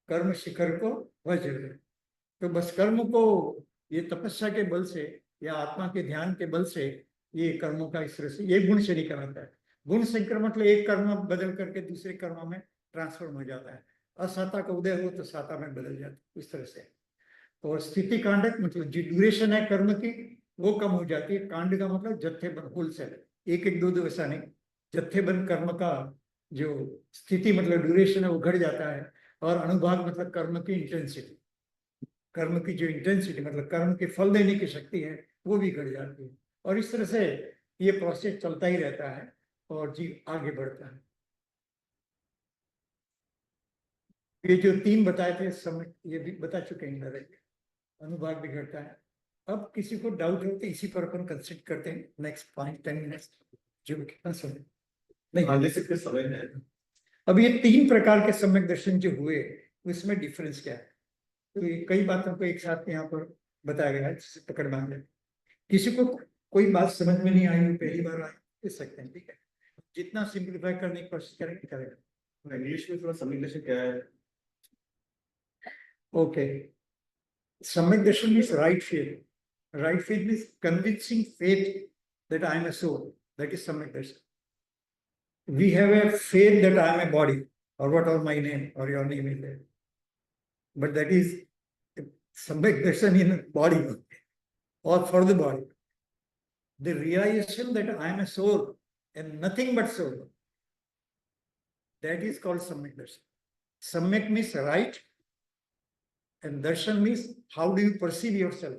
कर्म शिखर को वज्र है। तो बस कर्म को ये तपस्या के बल से या आत्मा के ध्यान के बल से ये कर्मों का इस तरह से ये गुण शरीर कराता है। गुण संक्रमण मतलब एक कर्म बदल करके दूसरे कर्म में ट्रांसफॉर्म हो जाता है। असाता का उदय हो तो साता में बदल जाता है, इस तरह से। और स्थिति कांडक मतलब जो ड्यूरेशन है कर्म की वो कम हो जाती है। कांड का मतलब जत्थेबंद, होलसेल, एक एक दो दो ऐसा नहीं। जत्थेबंद कर्म का जो स्थिति मतलब ड्यूरेशन है वो घट जाता है। और अनुभाग मतलब कर्म की इंटेंसिटी, कर्म की जो इंटेंसिटी मतलब कर्म के फल देने की शक्ति है वो भी घट जाती है। और इस तरह से ये प्रोसेस चलता ही रहता है और जीव आगे बढ़ता है। ये जो तीन बताए थे समय, ये भी बता चुके हैं डायरेक्ट, अनुभाग भी घटता है। अब किसी को डाउट हो तो इसी पर अपन कंसिडर करते हैं नेक्स्ट 5-10 मिनट्स, जो भी कितना समय नहीं। हाँ जैसे किस समय है? अब ये तीन प्रकार के सम्यक दर्शन जो हुए उसमें डिफरेंस क्या है? तो ये कई बातों को एक साथ यहाँ पर बताया गया है जिससे पकड़ बांध ले। किसी को कोई बात समझ में नहीं आई, पहली बार आई, पूछ सकते हैं, ठीक है। जितना सिंप्लीफाई करने की कोशिश करेंगे करेगा। इंग्लिश में थोड़ा समिग्लेशन क्या है? ओके, सम्यक दर्शन means right faith. Right faith means convincing faith that I am a soul. That is सम्यक दर्शन. We have a faith that I am a body, or whatever my name or your name is there. But that is सम्यक दर्शन in body or for the body. The realization that I am a soul and nothing but soul. That is called Samyak Darshan. Samyak means right, and Darshan means how do you perceive yourself.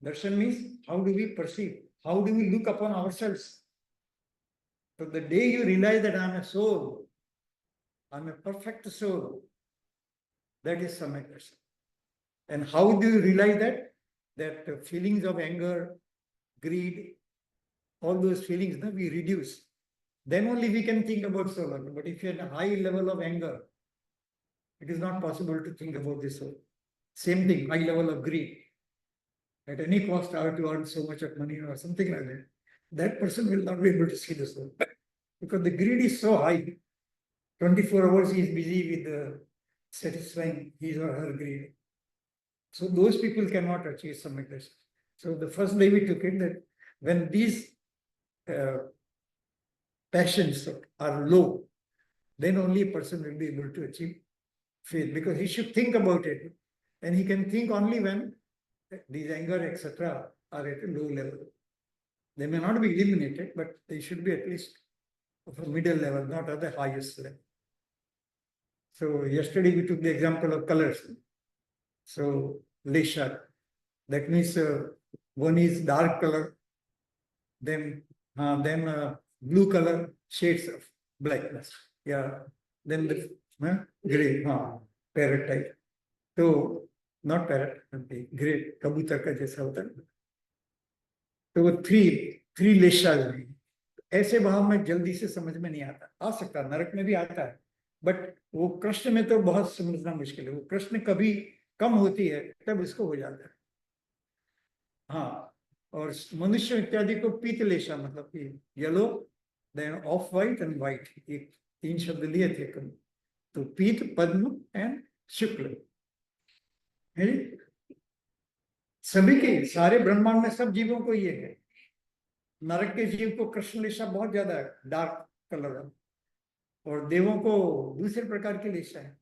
Darshan means how do we perceive, how do we look upon ourselves. So the day you realize that I am a soul, I am a perfect soul, that is Samyak Darshan. And how do you realize that? That feelings of anger, greed, all those feelings that we reduce. Then only we can think about soul. But if you're in a high level of anger, it is not possible to think about the soul. Same thing, high level of greed. At any cost, I have to earn so much of money or something like that. That person will not be able to see the soul because the greed is so high. 24 hours he is busy with satisfying his or her greed. So those people cannot achieve samyak darshan. So the first day we took it that when these passions are low, then only a person will be able to achieve faith, because he should think about it. And he can think only when these anger, etc., are at a low level. They may not be eliminated, but they should be at least of a middle level, not at the highest level. So yesterday we took the example of colors. So lesha, that means one is dark color, then blue color, shades of blackness. Yeah, then the gray, parrot type. तो not parrot, great कबूतर का जैसा होता है, तो वो three लेशा, ऐसे भाव में जल्दी से समझ में नहीं आता, आ सकता नरक में भी आता है, बट वो कृष्ण में तो बहुत समझना मुश्किल है। वो कृष्ण कभी कम होती है तब इसको हो जाता है। हाँ, और मनुष्य इत्यादि को पीत लेशा, मतलब कि yellow, then off white and white, एक 3 शब्द लिए थे कम, तो पीत, पद्म एंड शुक्ल है। सभी के सारे ब्रह्मांड में सब जीवों को ये है। नरक के जीव को कृष्ण लेशा बहुत ज्यादा है, डार्क कलर है, और देवों को दूसरे प्रकार की लेशा है,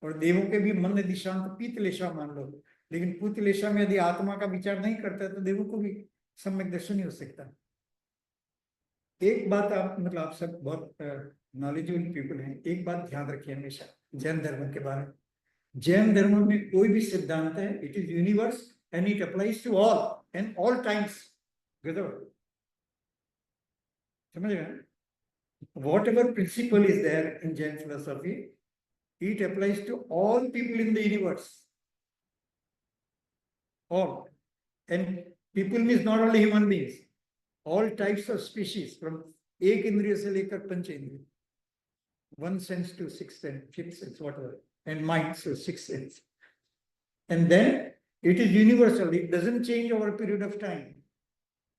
और देवों के भी मन दिशांत पीत लेशा मान लो, लेकिन पूत लेशा में यदि आत्मा का विचार नहीं करता है तो देवों को भी सम्यक दर्शन नहीं हो सकता। एक बात आप, मतलब आप सब बहुत नॉलेजेबल पीपल हैं, एक बात ध्यान रखिए हमेशा जैन धर्म के बारे में। जैन धर्म में कोई भी सिद्धांत है, it is universe and it applies to all and all times. समझ गए? Whatever principle is there in Jain philosophy, it applies to all people in the universe. All. And people means not only human beings, all types of species, from एक इंद्रिय से लेकर पंच इंद्रिय, 1 sense to 6th sense, 5th sense, whatever, and mind, so 6th sense. And then it is universal, it doesn't change over a period of time.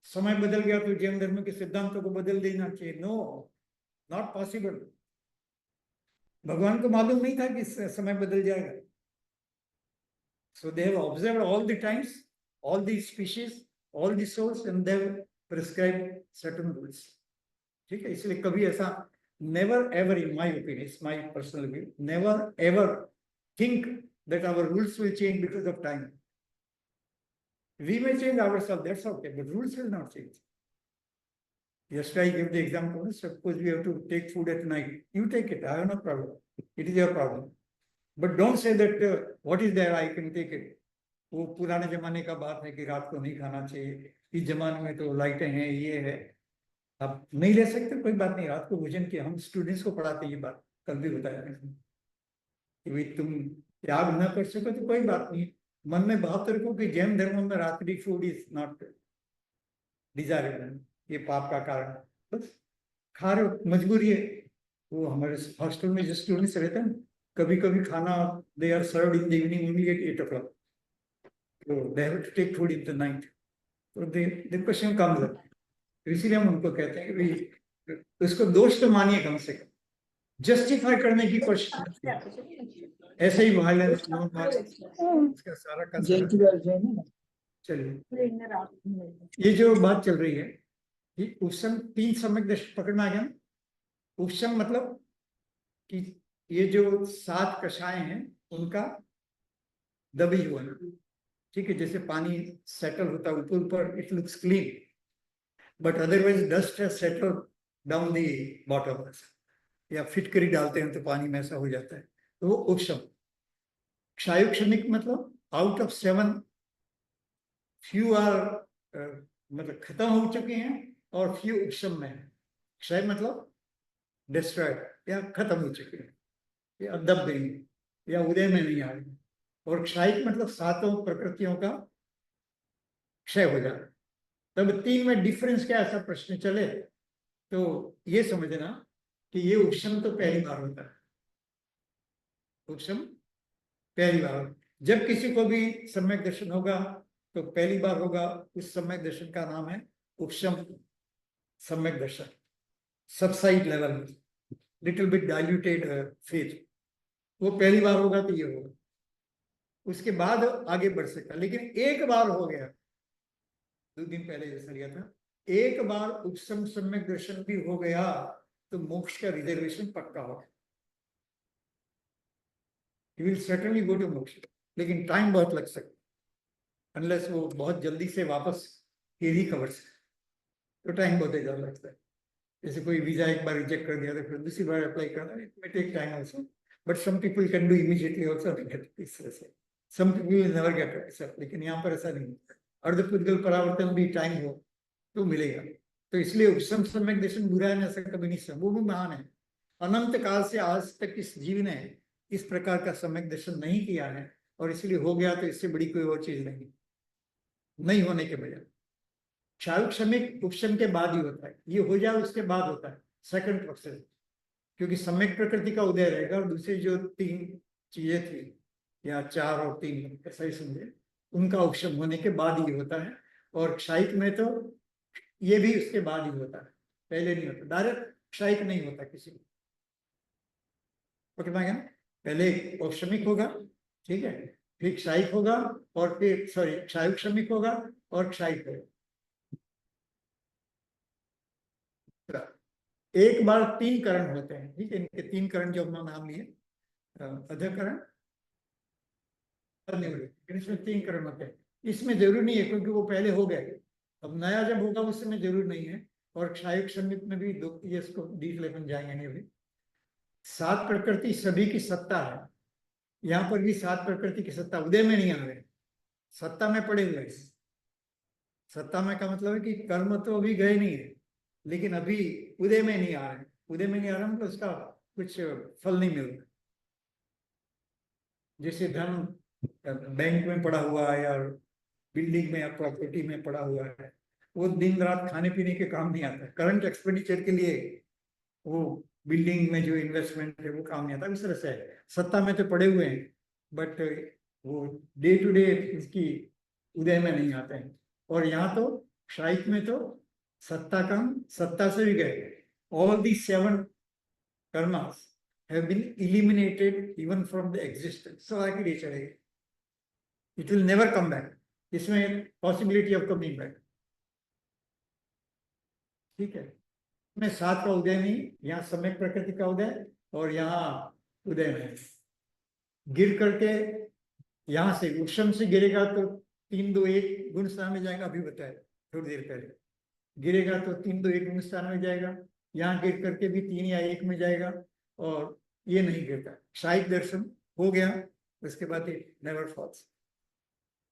समय बदल गया तो जैन धर्म के सिद्धांतों को बदल देना चाहिए? No, not possible. भगवान को मालूम नहीं था कि समय बदल जाएगा। So they have observed all the times, all the species, all the souls, and they have prescribed certain rules. ठीक है, इसलिए कभी ऐसा never ever, in my opinion, it's my personal view, never ever think that our rules will change because of time. We may change ourselves, that's okay, but rules will not change. Yesterday I gave the example, suppose we have to take food at night, you take it, I have no problem, it is your problem. But don't say that what is there, I can take it. वो पुराने जमाने का बात है कि रात को नहीं खाना चाहिए, इस जमाने में तो लाइटें हैं, ये है, आप नहीं ले सकते, कोई बात नहीं, रात को भोजन किया। हम स्टूडेंट्स को पढ़ाते ये बात, कल भी बताया कि भाई तुम याद ना कर सको तो कोई बात नहीं, मन में भाव रखो कि जैन धर्म में रात्रि फूड इज नॉट डिजायरेबल, ये पाप का कारण, बस खा रहे हो, मजबूरी है। वो हमारे हॉस्टल में जो स्टूडेंट्स रहते हैं, कभी कभी खाना they are served in the evening only at 8 o'clock, so they have to take food in the night, so the question comes up, इसीलिए हम उनको कहते हैं कि उसको दोष तो मानिए, कम से कम जस्टिफाई करने की कोशिश, ऐसे ही वायलेंस इसका सारा का चलिए, ये जो बात चल रही है कि उपशम 3 सम्यक दर्शन पकड़ना आ गया ना। उपशम मतलब कि ये जो 7 कषाय हैं उनका दबी हुआ, ठीक है, जैसे पानी सेटल होता है ऊपर ऊपर, it looks clean, but otherwise dust has settled down the bottom, या फिटकरी डालते हैं तो पानी में ऐसा हो जाता है, तो वो उपशम। क्षायुक्षणिक मतलब आउट ऑफ 7 फ्यू आर मतलब खत्म हो चुके हैं और फ्यू उपशम में है। क्षय मतलब डिस्ट्रॉयड या खत्म हो चुके हैं, या दब गई या उदय में नहीं आ रही, और क्षायिक मतलब 7 प्रकृतियों का क्षय हो जाए। तब 3 में डिफरेंस क्या, ऐसा प्रश्न चले तो ये समझना कि ये उपशम तो पहली बार होता है, उपशम पहली बार, जब किसी को भी सम्यक दर्शन होगा तो पहली बार होगा, उस सम्यक दर्शन का नाम है उपशम सम्यक दर्शन, सबसाइड लेवल में, लिटिल बिट डाइल्यूटेड फेथ, वो पहली बार होगा तो ये होगा, उसके बाद आगे बढ़ सकता। लेकिन एक बार हो गया, 2 दिन पहले जैसा लिया था, एक बार उपशम सम्यक दर्शन भी हो गया तो मोक्ष का रिजर्वेशन पक्का हो, he will certainly go to moksha, लेकिन टाइम बहुत लग सकता है, अनलेस वो बहुत जल्दी से वापस फिर ही कवर से, तो टाइम बहुत ज्यादा लगता है। जैसे कोई वीजा एक बार रिजेक्ट कर दिया तो फिर दूसरी बार अप्लाई करना, it may take time also, but some people can do immediately also, इस तरह से some people will never get it, लेकिन यहाँ पर ऐसा नहीं है। अर्धपुद्गल परावर्तन भी टाइम हो तो मिलेगा। तो इसलिए उपशम सम्यक दर्शन बुरा है, ऐसा कभी नहीं, वो भी महान है। अनंत काल से आज तक इस जीव ने इस प्रकार का सम्यक दर्शन नहीं किया है, और इसलिए हो गया, तो इससे बड़ी कोई और चीज नहीं होने के बजाय। क्षायु क्षमिक उपशम के बाद ही होता है, ये हो जाए उसके बाद होता है सेकंड प्रोसेस, क्योंकि सम्यक प्रकृति का उदय रहेगा, और दूसरी जो 3 चीजें थी या 4 और 3 ऐसा ही समझे, उनका उपशम होने के बाद ही होता है। और क्षायिक में तो ये भी उसके बाद ही होता है, पहले नहीं होता, डायरेक्ट क्षायिक नहीं होता किसी को, पकड़ पाएंगे ना? पहले औक्षमिक होगा, ठीक है, फिर क्षायिक होगा, और फिर सॉरी क्षायु क्षमिक होगा और क्षायिक होगा। एक बार 3 करण होते हैं, ठीक है, इनके 3 करण जो हमने नाम लिए, अधकरण, इसमें 3 करण होते हैं। इसमें जरूर नहीं है क्योंकि वो पहले हो गए, अब नया जब होगा उस समय जरूर नहीं है। और क्षायु क्षमिक में भी 2 ये इसको डीप लेवल जाएंगे नहीं अभी। 7 प्रकृति सभी की सत्ता है, यहाँ पर भी 7 प्रकृति की सत्ता, उदय में नहीं आ रहे, सत्ता में पड़े हुए। सत्ता में का मतलब है कि कर्म तो अभी गए नहीं है, लेकिन अभी उदय में नहीं आ रहे, उदय में नहीं आ रहा मतलब उसका कुछ फल नहीं मिल रहा। जैसे धन बैंक में पड़ा हुआ है या बिल्डिंग में या प्रॉपर्टी में पड़ा हुआ है, वो दिन रात खाने पीने के काम नहीं आता, करंट एक्सपेंडिचर के लिए वो बिल्डिंग में जो इन्वेस्टमेंट है वो काम नहीं आता। इस तरह से है, सत्ता में तो पड़े हुए हैं बट वो डे टू डे इसकी उदय में नहीं आते हैं। और यहाँ तो क्षायिक में तो सत्ता कम, सत्ता से भी गए, all the 7 karmas have been eliminated even from the existence, so आगे ले चलेगा, it will never come back, इसमें possibility of coming back, ठीक है। में 7 का उदय नहीं, यहाँ सम्यक प्रकृति का उदय, और यहाँ उदय नहीं, गिर करके यहाँ से उपशम से गिरेगा तो 3 2 1 गुण स्थान में जाएगा, अभी बताया थोड़ी देर पहले, गिरेगा तो 3 2 1 गुण स्थान में जाएगा, यहाँ गिर करके भी 3 या 1 में जाएगा, और ये नहीं गिरता। क्षायिक दर्शन हो गया उसके बाद ये नेवर फॉल्स,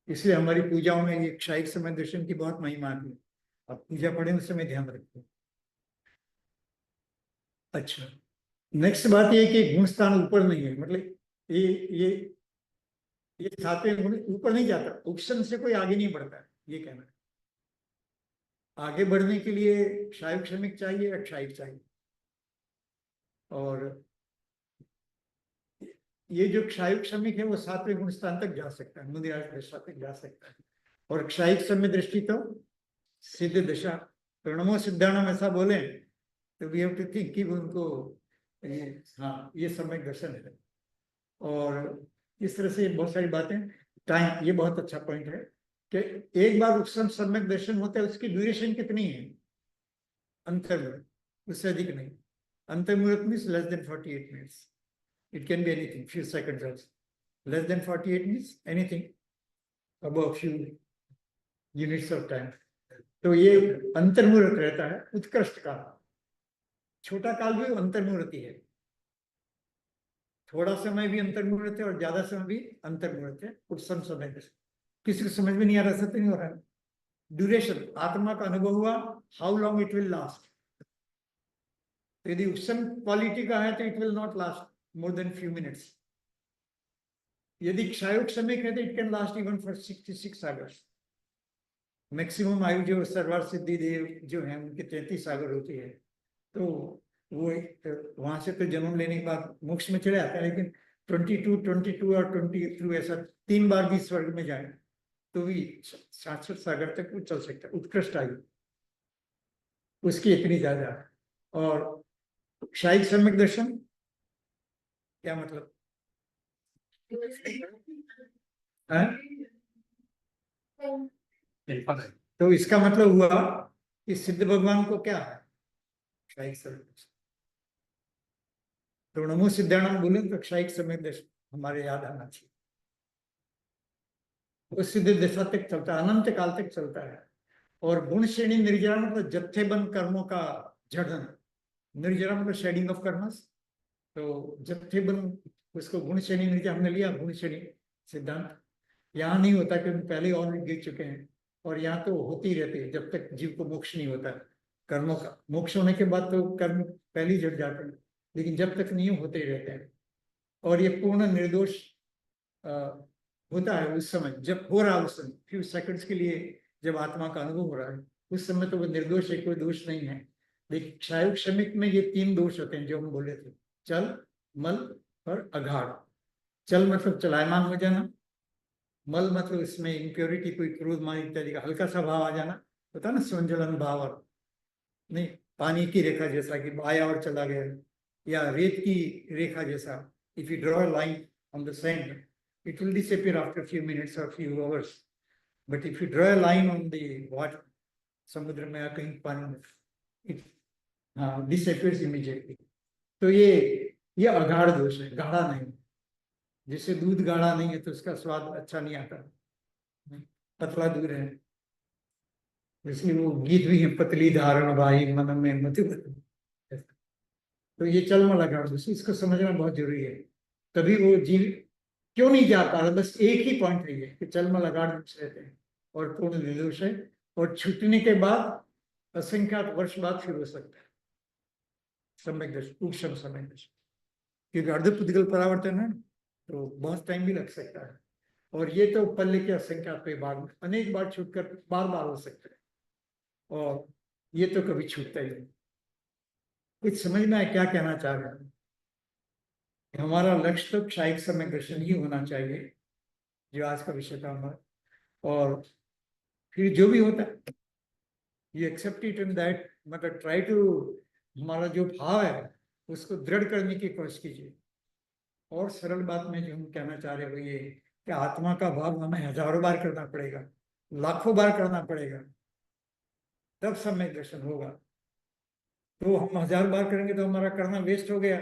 इसलिए हमारी पूजाओं में ये क्षायिक समय दर्शन की बहुत महिमा है। आप पूजा पढ़े उस समय ध्यान रखते। अच्छा, नेक्स्ट बात ये कि गुण स्थान ऊपर नहीं है, मतलब ये ये 7वें गुण ऊपर नहीं जाता, उपशम से कोई आगे नहीं बढ़ता है, ये कहना है। आगे बढ़ने के लिए क्षायु क्षमिक चाहिए या क्षायिक चाहिए, और ये जो क्षायु क्षमिक है वो 7वें गुण स्थान तक जा सकता है, मुनिराज दशा तक जा सकता है। और क्षायिक समय दृष्टि तो सिद्ध दशा, प्रणमो सिद्धाणम ऐसा बोले तो वी हैव टू थिंक कि उनको हाँ ये सम्यक दर्शन है। और इस तरह से बहुत सारी बातें, टाइम, ये बहुत अच्छा पॉइंट है कि एक बार उपशम सम्यक दर्शन होता है, उसकी ड्यूरेशन कितनी है, अंतर्मुहूर्त, उससे अधिक नहीं। अंतर्मुहूर्त means less than 48 minutes, it can be anything, few seconds also. Less than 48 means anything above few units of time. तो ये अंतर्मुहूर्त रहता है, उत्कृष्ट काल। छोटा काल भी अंतर्मुहूर्त ही है, थोड़ा समय भी अंतर्मुहूर्त है और ज्यादा समय भी अंतर्मुहूर्त है। उपशम समय किसी को समझ में नहीं आ रहा, सत्य नहीं हो रहा है। ड्यूरेशन, आत्मा का अनुभव हुआ, how long it will last. तो यदि उपशम क्वालिटी का है तो it will not last more than few minutes. यदि क्षायु क्षमिक है तो it can last even for 66 hours. Maximum आयु जो सर्वार सिद्धि देव जो है उनकी 33 आवर होती है, तो वो वहां से तो जन्म लेने के बाद मोक्ष में चले आते हैं, लेकिन 22 और 23 ऐसा 3 बार भी स्वर्ग में जाए तो भी शाश्वत सागर तक वो चल सकता है। उत्कृष्ट आयु उसकी इतनी ज्यादा है। और शाही सम्यक दर्शन क्या मतलब है? तो इसका मतलब हुआ कि सिद्ध भगवान को क्या है शाही सम्यक दर्शन। तो नमो सिद्धाणाम बोले तो शाही सम्यक दर्शन हमारे याद आना चाहिए। वो सिद्ध दशा तक चलता है, अनंत काल तक चलता है। और गुण श्रेणी निर्जरा मतलब जत्थेबंद कर्मों का जड़न, निर्जरा मतलब शेडिंग ऑफ कर्मस। तो जत्थेबंद उसको गुण श्रेणी निर्जरा हमने लिया गुण श्रेणी सिद्धांत। यहाँ नहीं होता कि हम पहले और गिर चुके हैं, और यहाँ तो होती रहती है जब तक जीव को मोक्ष नहीं होता। कर्मों का मोक्ष होने के बाद तो कर्म पहले ही जट जाते हैं, लेकिन जब तक नहीं होते ही रहते हैं। और ये पूर्ण निर्दोष होता है उस समय जब हो रहा है, उस समय फ्यू सेकंड्स के लिए जब आत्मा का अनुभव हो रहा है उस समय तो वो निर्दोष है, कोई दोष नहीं है। लेकिन क्षायुग श्रमिक में ये 3 दोष होते हैं जो हम बोले थे, चल, मल और अघाड़। चल मतलब चलायमान हो जाना, मल मतलब इसमें इम्प्योरिटी, कोई क्रोध मान इत्यादि का हल्का सा भाव आ जाना होता है ना, संजलन भाव। और नहीं, पानी की रेखा जैसा कि आया और चला गया, या रेत की रेखा जैसा, if you draw a line on the sand it will disappear after a few minutes or few hours, but if you draw a line on the water, समुद्र में या कहीं पानी में, it disappears immediately। तो ये अगाढ़ दोष है, गाढ़ा नहीं। जैसे दूध गाढ़ा नहीं है तो उसका स्वाद अच्छा नहीं आता, पतला दूध है, इसलिए वो गीत भी है, पतली धारण भाई मन में मति। तो ये चलमल अगाढ़ दोष, इसको समझना बहुत जरूरी है। तभी वो जीव क्यों नहीं जा पा रहा, बस एक ही पॉइंट नहीं है कि चलमल अगाढ़ दोष रहते हैं और पूर्ण निर्दोष है, और छूटने के बाद असंख्यात वर्ष बाद फिर हो सकता है सम्यक दर्शन, उपशम सम्यक दर्शन। क्योंकि अर्धपुद्गल परावर्तन है तो बहुत टाइम भी लग सकता है, और ये तो पल्ले के असंख्यात पे बार अनेक बार छूटकर बार बार हो सकता है, और ये तो कभी छूटता ही नहीं। कुछ समझ में आए क्या कहना चाह रहे हैं? हमारा लक्ष्य तो क्षायिक सम्यक दर्शन ही होना चाहिए, जो आज का विषय था हमारा। और फिर जो भी होता है you accept it in that, मतलब ट्राई टू, हमारा जो भाव है उसको दृढ़ करने की कोशिश कीजिए। और सरल बात में जो हम कहना चाह रहे हो ये कि आत्मा का भाव हमें हजारों बार करना पड़ेगा, लाखों बार करना पड़ेगा, तब सम्यक दर्शन होगा। तो हम 1000 बार करेंगे तो हमारा करना वेस्ट हो गया।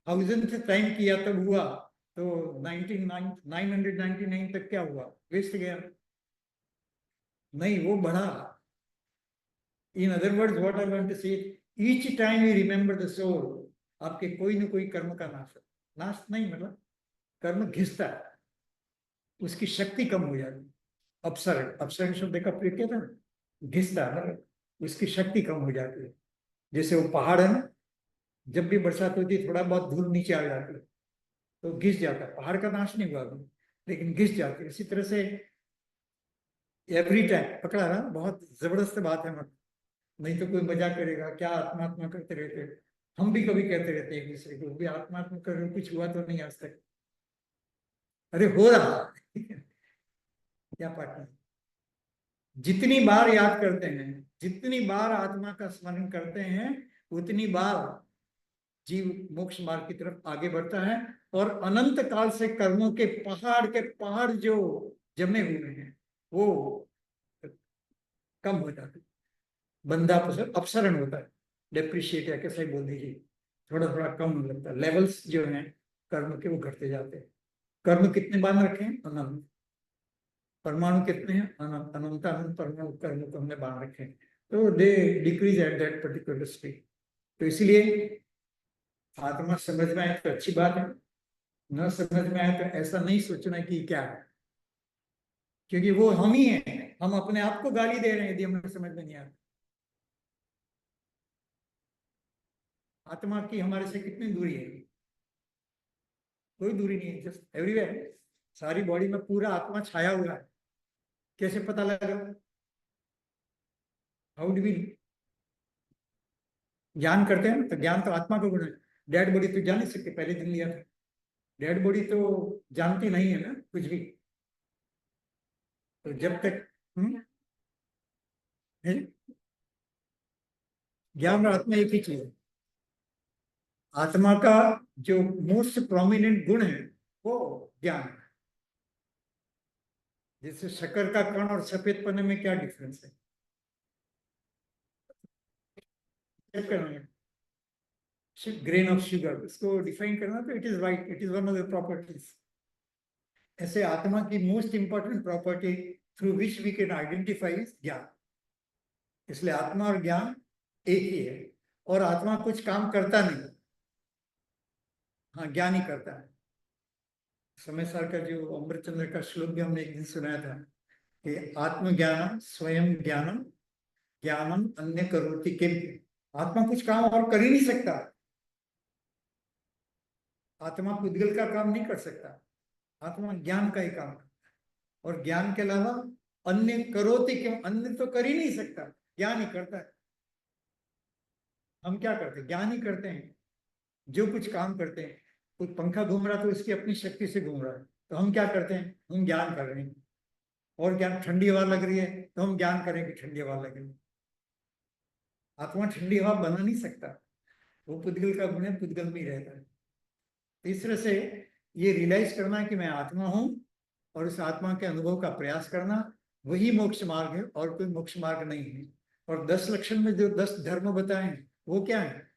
1000th टाइम किया तब हुआ, तो 999 तक क्या हुआ, वेस्ट गया नहीं, वो बढ़ा। In other words what I want to say, each time you remember the soul, आपके कोई ना कोई कर्म का नाश, नाश नहीं मतलब कर्म घिसता है, उसकी शक्ति कम हो जाती है। अपसरण, अपसरण शब्द का प्रयोग किया था ना, घिसता है मतलब उसकी शक्ति कम हो जाती है। जैसे वो पहाड़ है ना, जब भी बरसात होती है थोड़ा बहुत धूल नीचे आ जाती है तो घिस जाता है, पहाड़ का नाश नहीं हुआ अभी, लेकिन घिस जाती है। इसी तरह से एवरी टाइम पकड़ा ना, बहुत जबरदस्त बात है, मतलब नहीं तो कोई मजाक करेगा क्या आत्मा आत्मा करते रहते। हम भी कभी कहते रहते हैं एक दूसरे को भी आत्मा आत्मा कर रहे हो, कुछ हुआ तो नहीं आज तक। अरे हो रहा क्या पार्टनर, जितनी बार याद करते हैं, जितनी बार आत्मा का स्मरण करते हैं, उतनी बार जीव मोक्ष मार्ग की तरफ आगे बढ़ता है। और अनंत काल से कर्मों के पहाड़ जो जमे हुए हैं वो कम हो जाते, बंदा अपसरण होता है, डेप्रिशिएट या कैसे बोल दीजिए, थोड़ा थोड़ा कम होने लगता है। लेवल्स जो हैं कर्म के वो घटते जाते हैं। कर्म कितने बांध रखे हैं, अनंत। परमाणु कितने हैं, अनंत, अनंत अनंत परमाणु कर्म को हमने बांध रखे हैं, तो they decrease at that particular stage. तो इसलिए आत्मा समझ में आए तो अच्छी बात है, न समझ में आए तो ऐसा नहीं सोचना कि क्या है, क्योंकि वो हम ही हैं, हम अपने आप को गाली दे रहे हैं यदि हमें समझ में नहीं आता। आत्मा की हमारे से कितनी दूरी है, कोई दूरी नहीं है, जस्ट एवरीवेयर, सारी बॉडी में पूरा आत्मा छाया हुआ है। कैसे पता लगा, हाउ डू वी, ज्ञान करते हैं तो ज्ञान तो आत्मा का गुण है, डेड बॉडी तो जान नहीं सकते, पहले दिन लिया था। डेड बॉडी तो जानती नहीं है ना कुछ भी। तो जब तक है? ज्ञान और आत्मा एक ही चीज है। आत्मा का जो मोस्ट प्रोमिनेंट गुण है वो ज्ञान है। जैसे शक्कर का कण और सफेद पन्ने में क्या डिफरेंस है? ग्रेन ऑफ शुगर, इसको डिफाइन करना तो it is white, it is one of the properties. ऐसे आत्मा की most important property through which we can identify gyan. इसलिए आत्मा और ज्ञान एक ही है। और आत्मा कुछ काम करता नहीं, हाँ ज्ञान ही करता है। समय सार का जो अमृतचंद्र का श्लोक भी हमने एक दिन सुनाया था कि आत्मज्ञानम स्वयं ज्ञानम ज्ञानम अन्य करोति किम। आत्मा कुछ काम और कर ही नहीं सकता। आत्मा पुद्गल का काम नहीं कर सकता, आत्मा ज्ञान का ही काम करता है। और ज्ञान के अलावा अन्य करोति किम, अन्य तो कर ही नहीं सकता, ज्ञान ही करता है। हम क्या करते हैं? ज्ञान ही करते हैं। जो कुछ काम करते हैं, कोई पंखा घूम रहा तो उसकी अपनी शक्ति से घूम रहा है, तो हम क्या करते हैं? हम ज्ञान कर रहे हैं। और ज्ञान, ठंडी हवा लग रही है तो हम ज्ञान करें कि ठंडी हवा लग रही है। आत्मा ठंडी हवा बना नहीं सकता, वो पुद्गल का गुण है, पुद्गल में ही रहता है। तीसरे से ये रियलाइज करना कि मैं आत्मा हूं और उस आत्मा के अनुभव का प्रयास करना, वही मोक्ष मार्ग है, और कोई मोक्ष मार्ग नहीं है। और 10 लक्षण में जो 10 धर्म बताए हैं वो क्या है?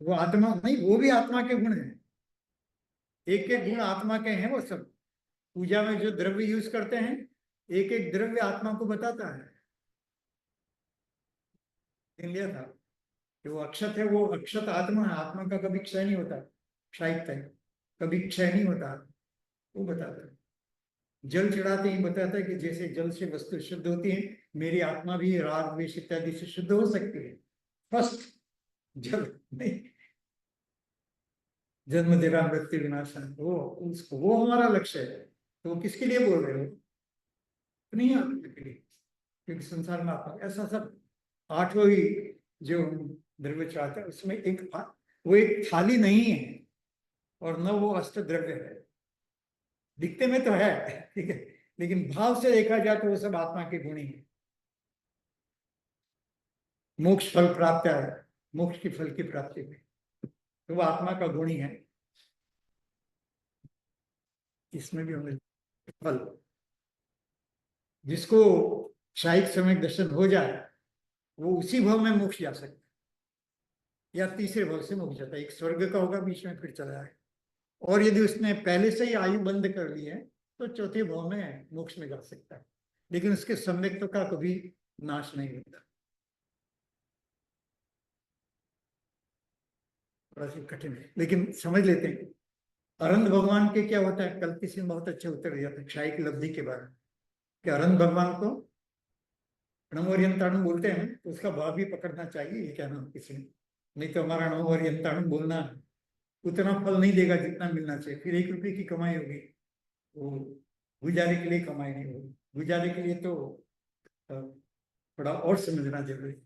वो आत्मा नहीं, वो भी आत्मा के गुण है। एक एक गुण आत्मा के हैं वो सब। पूजा में जो द्रव्य यूज करते हैं, एक एक द्रव्य आत्मा को बताता है। देख लिया था कि वो अक्षत है, वो अक्षत आत्मा है। आत्मा का कभी क्षय नहीं होता, क्षयिक है, कभी क्षय नहीं होता, वो बताता है। जल चढ़ाते ही बताता है कि जैसे जल से वस्तु शुद्ध होती है, मेरी आत्मा भी राग द्वेष इत्यादि से शुद्ध हो सकती है। फर्स्ट जल नहीं, जन्म तेरा मृत्यु विनाशन, वो उसको, वो हमारा लक्ष्य है। तो वो किसके लिए बोल रहे हो? नहीं आत्मा के लिए, क्योंकि संसार में आत्मा ऐसा सब आठों ही जो द्रव्य चाहते हैं उसमें एक, वो एक थाली नहीं है और न वो अष्ट द्रव्य है। दिखते में तो है, ठीक है, लेकिन भाव से देखा जाए तो वो सब आत्मा के गुण ही है। मोक्ष फल प्राप्त है, मोक्ष की फल की प्राप्ति में तो वो आत्मा का गुण ही है। इसमें भी हमें फल, जिसको शायद समय दर्शन हो जाए वो उसी भाव में मोक्ष जा सकता है, या तीसरे भाव से मोक्ष जाता है। एक स्वर्ग का होगा, बीच में फिर चला जाए। और यदि उसने पहले से ही आयु बंद कर ली है तो चौथे भाव में मोक्ष में जा सकता है, लेकिन उसके सम्यक्त्व का कभी नाश नहीं होता। थोड़ा सा कठिन है लेकिन समझ लेते हैं। अरंध भगवान के क्या होता है? कल किसी ने बहुत अच्छे उत्तर दिया था क्षय की लब्धि के बारे में, कि अरंध भगवान को नमोरियंताणु बोलते हैं, तो उसका भाव भी पकड़ना चाहिए, ये कहना किसी ने। नहीं तो हमारा नमोरियंताणु बोलना उतना फल नहीं देगा जितना मिलना चाहिए। फिर 1 रुपये की कमाई होगी, वो गुजारे के लिए कमाई नहीं होगी। गुजारे के लिए तो थोड़ा और समझना जरूरी है।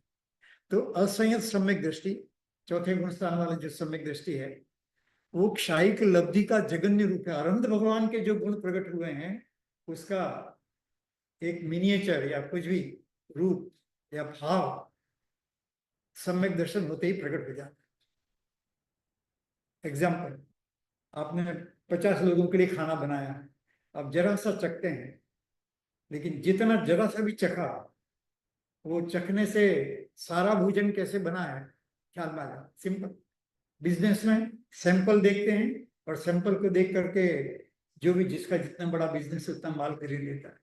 तो असंयत सम्यक दृष्टि, चौथे गुण स्थान वाले जो सम्यक दृष्टि है, वो क्षायिक लब्धि का जगन्य रूप है। अरंध भगवान के जो गुण प्रकट हुए हैं उसका एक मिनिएचर या कुछ भी रूप या भाव सम्यक दर्शन होते ही प्रकट हो जाता है। एग्जाम्पल, आपने 50 लोगों के लिए खाना बनाया, अब जरा सा चखते हैं, लेकिन जितना जरा सा भी चखा, वो चखने से सारा भोजन कैसे बना है ख्याल में आया। सिंपल। बिजनेस में सैंपल देखते हैं और सैंपल को देख करके जो भी, जिसका जितना बड़ा बिजनेस उतना माल खरीद लेता है।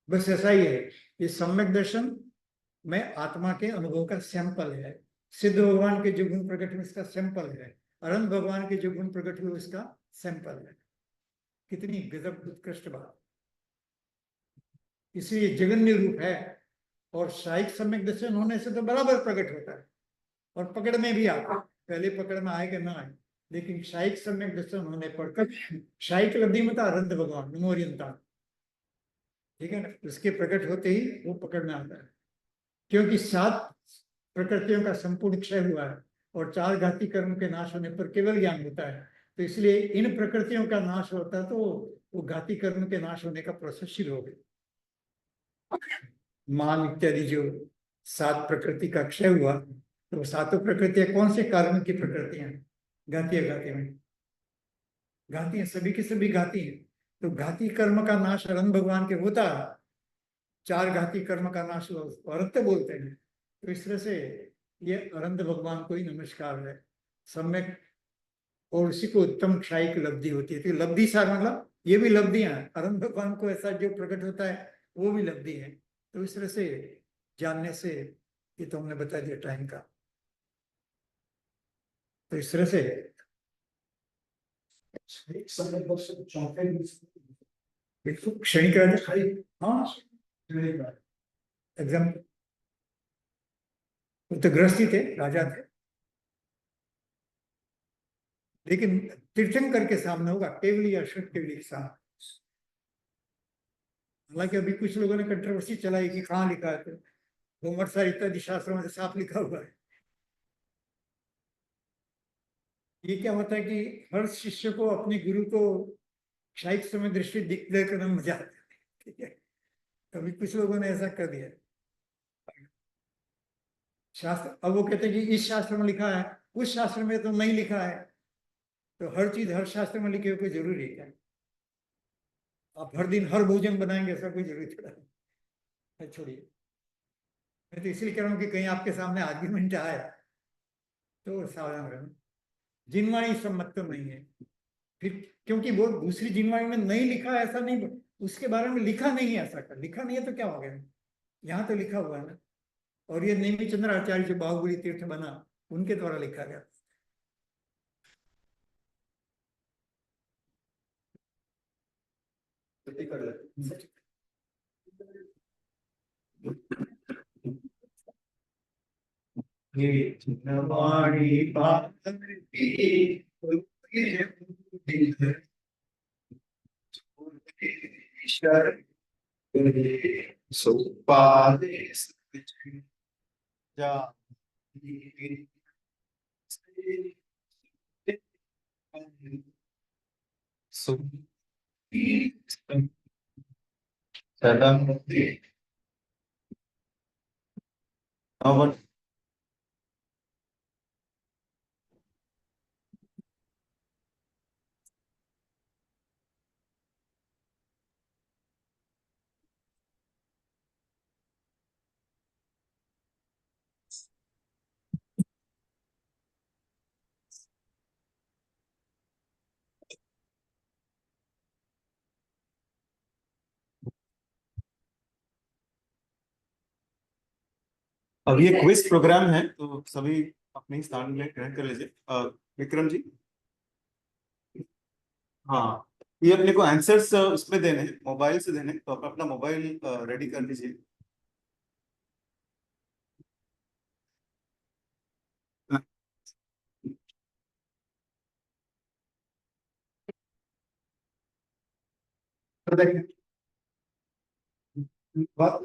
बस ऐसा ही है, ये सम्यक दर्शन में आत्मा के अनुभव का सैंपल है। सिद्ध भगवान के जो गुण प्रकट हुए इसका सैंपल है, अनंत भगवान के जो गुण प्रकट हुए उसका सैंपल है। कितनी गजब उत्कृष्ट बात। इसलिए जगन्य रूप है, और शायिक सम्यक दर्शन होने से तो बराबर प्रकट होता है और पकड़ में भी आता है। पहले पकड़ में आए कि ना आए, लेकिन शायिक सम्यक दर्शन होने पर कब शायिक लब्धि में था अरंत भगवान नमोरियंता, ठीक है ना, उसके प्रकट होते ही वो पकड़ में आता है। क्योंकि 7 प्रकृतियों का संपूर्ण क्षय हुआ है, और चार घाती कर्म के नाश होने पर केवल ज्ञान होता है। तो इसलिए इन प्रकृतियों का नाश होता तो वो घाती कर्म के नाश होने का प्रोसेस शुरू हो गया। मान इत्यादि जो सात प्रकृति का क्षय हुआ, तो सातों प्रकृतियां कौन से कर्म की प्रकृतियां? घाती घाती में घाती है, सभी की सभी घाती है। तो घाती कर्म का नाश अनंत भगवान के होता, चार घाती कर्म का नाश हुआ उसको अनंत बोलते हैं। तो इस तरह से ये अनंत भगवान को ही नमस्कार है, सम्यक। और उसी को उत्तम क्षायिक लब्धि होती है। तो लब्धि सार मतलब ये भी लब्धियां हैं, अनंत भगवान को ऐसा जो प्रकट होता है वो भी लब्धि है। तो इस तरह से जानने से, ये तो हमने बता दिया टाइम का। तो इस तरह से बिल्कुल क्षणिक राजा, हाँ एकदम। वो तो गृहस्थी थे, राजा थे, लेकिन तीर्थंकर के सामने होगा, केवली अश्वत केवली के सामने। हालांकि अभी कुछ लोगों ने कंट्रोवर्सी चलाई कि कहाँ लिखा है, तो घूमट इत्यादि शास्त्रों में साफ लिखा हुआ है। ये क्या होता है कि हर शिष्य को अपने गुरु को क्षायिक समय दृष्टि डिक्लेयर करने में मजा आता है, ठीक है। कभी कुछ लोगों ने ऐसा कर दिया शास्त्र। अब वो कहते हैं कि इस शास्त्र में लिखा है, उस शास्त्र में तो नहीं लिखा है। तो हर चीज हर शास्त्र में लिखे हुए कोई जरूरी है क्या? आप हर दिन हर भोजन बनाएंगे, ऐसा कोई जरूरी थोड़ा है। छोड़िए, मैं तो इसलिए कह रहा हूँ कि कहीं आपके सामने आर्ग्यूमेंट आया तो सावधान रहना। जिनवाणी सम्मत तो नहीं है फिर, क्योंकि वो दूसरी जिनवाणी में नहीं लिखा है ऐसा नहीं, उसके बारे में लिखा नहीं है, ऐसा कर लिखा नहीं है तो क्या हो गया? यहाँ तो लिखा हुआ है ना। और ये नेमी चंद्र आचार्य जो बाहुबली तीर्थ बना, उनके द्वारा लिखा गया। ये जिनवाणी पात्र की ईश्वर सुपादे जा अवन अब ये क्विज प्रोग्राम है तो सभी अपने स्थान में ग्रहण कर लीजिए। विक्रम जी, हाँ, ये अपने को आंसर्स उसमें देने हैं, मोबाइल से देने हैं, तो आप अपना मोबाइल रेडी कर लीजिए। बात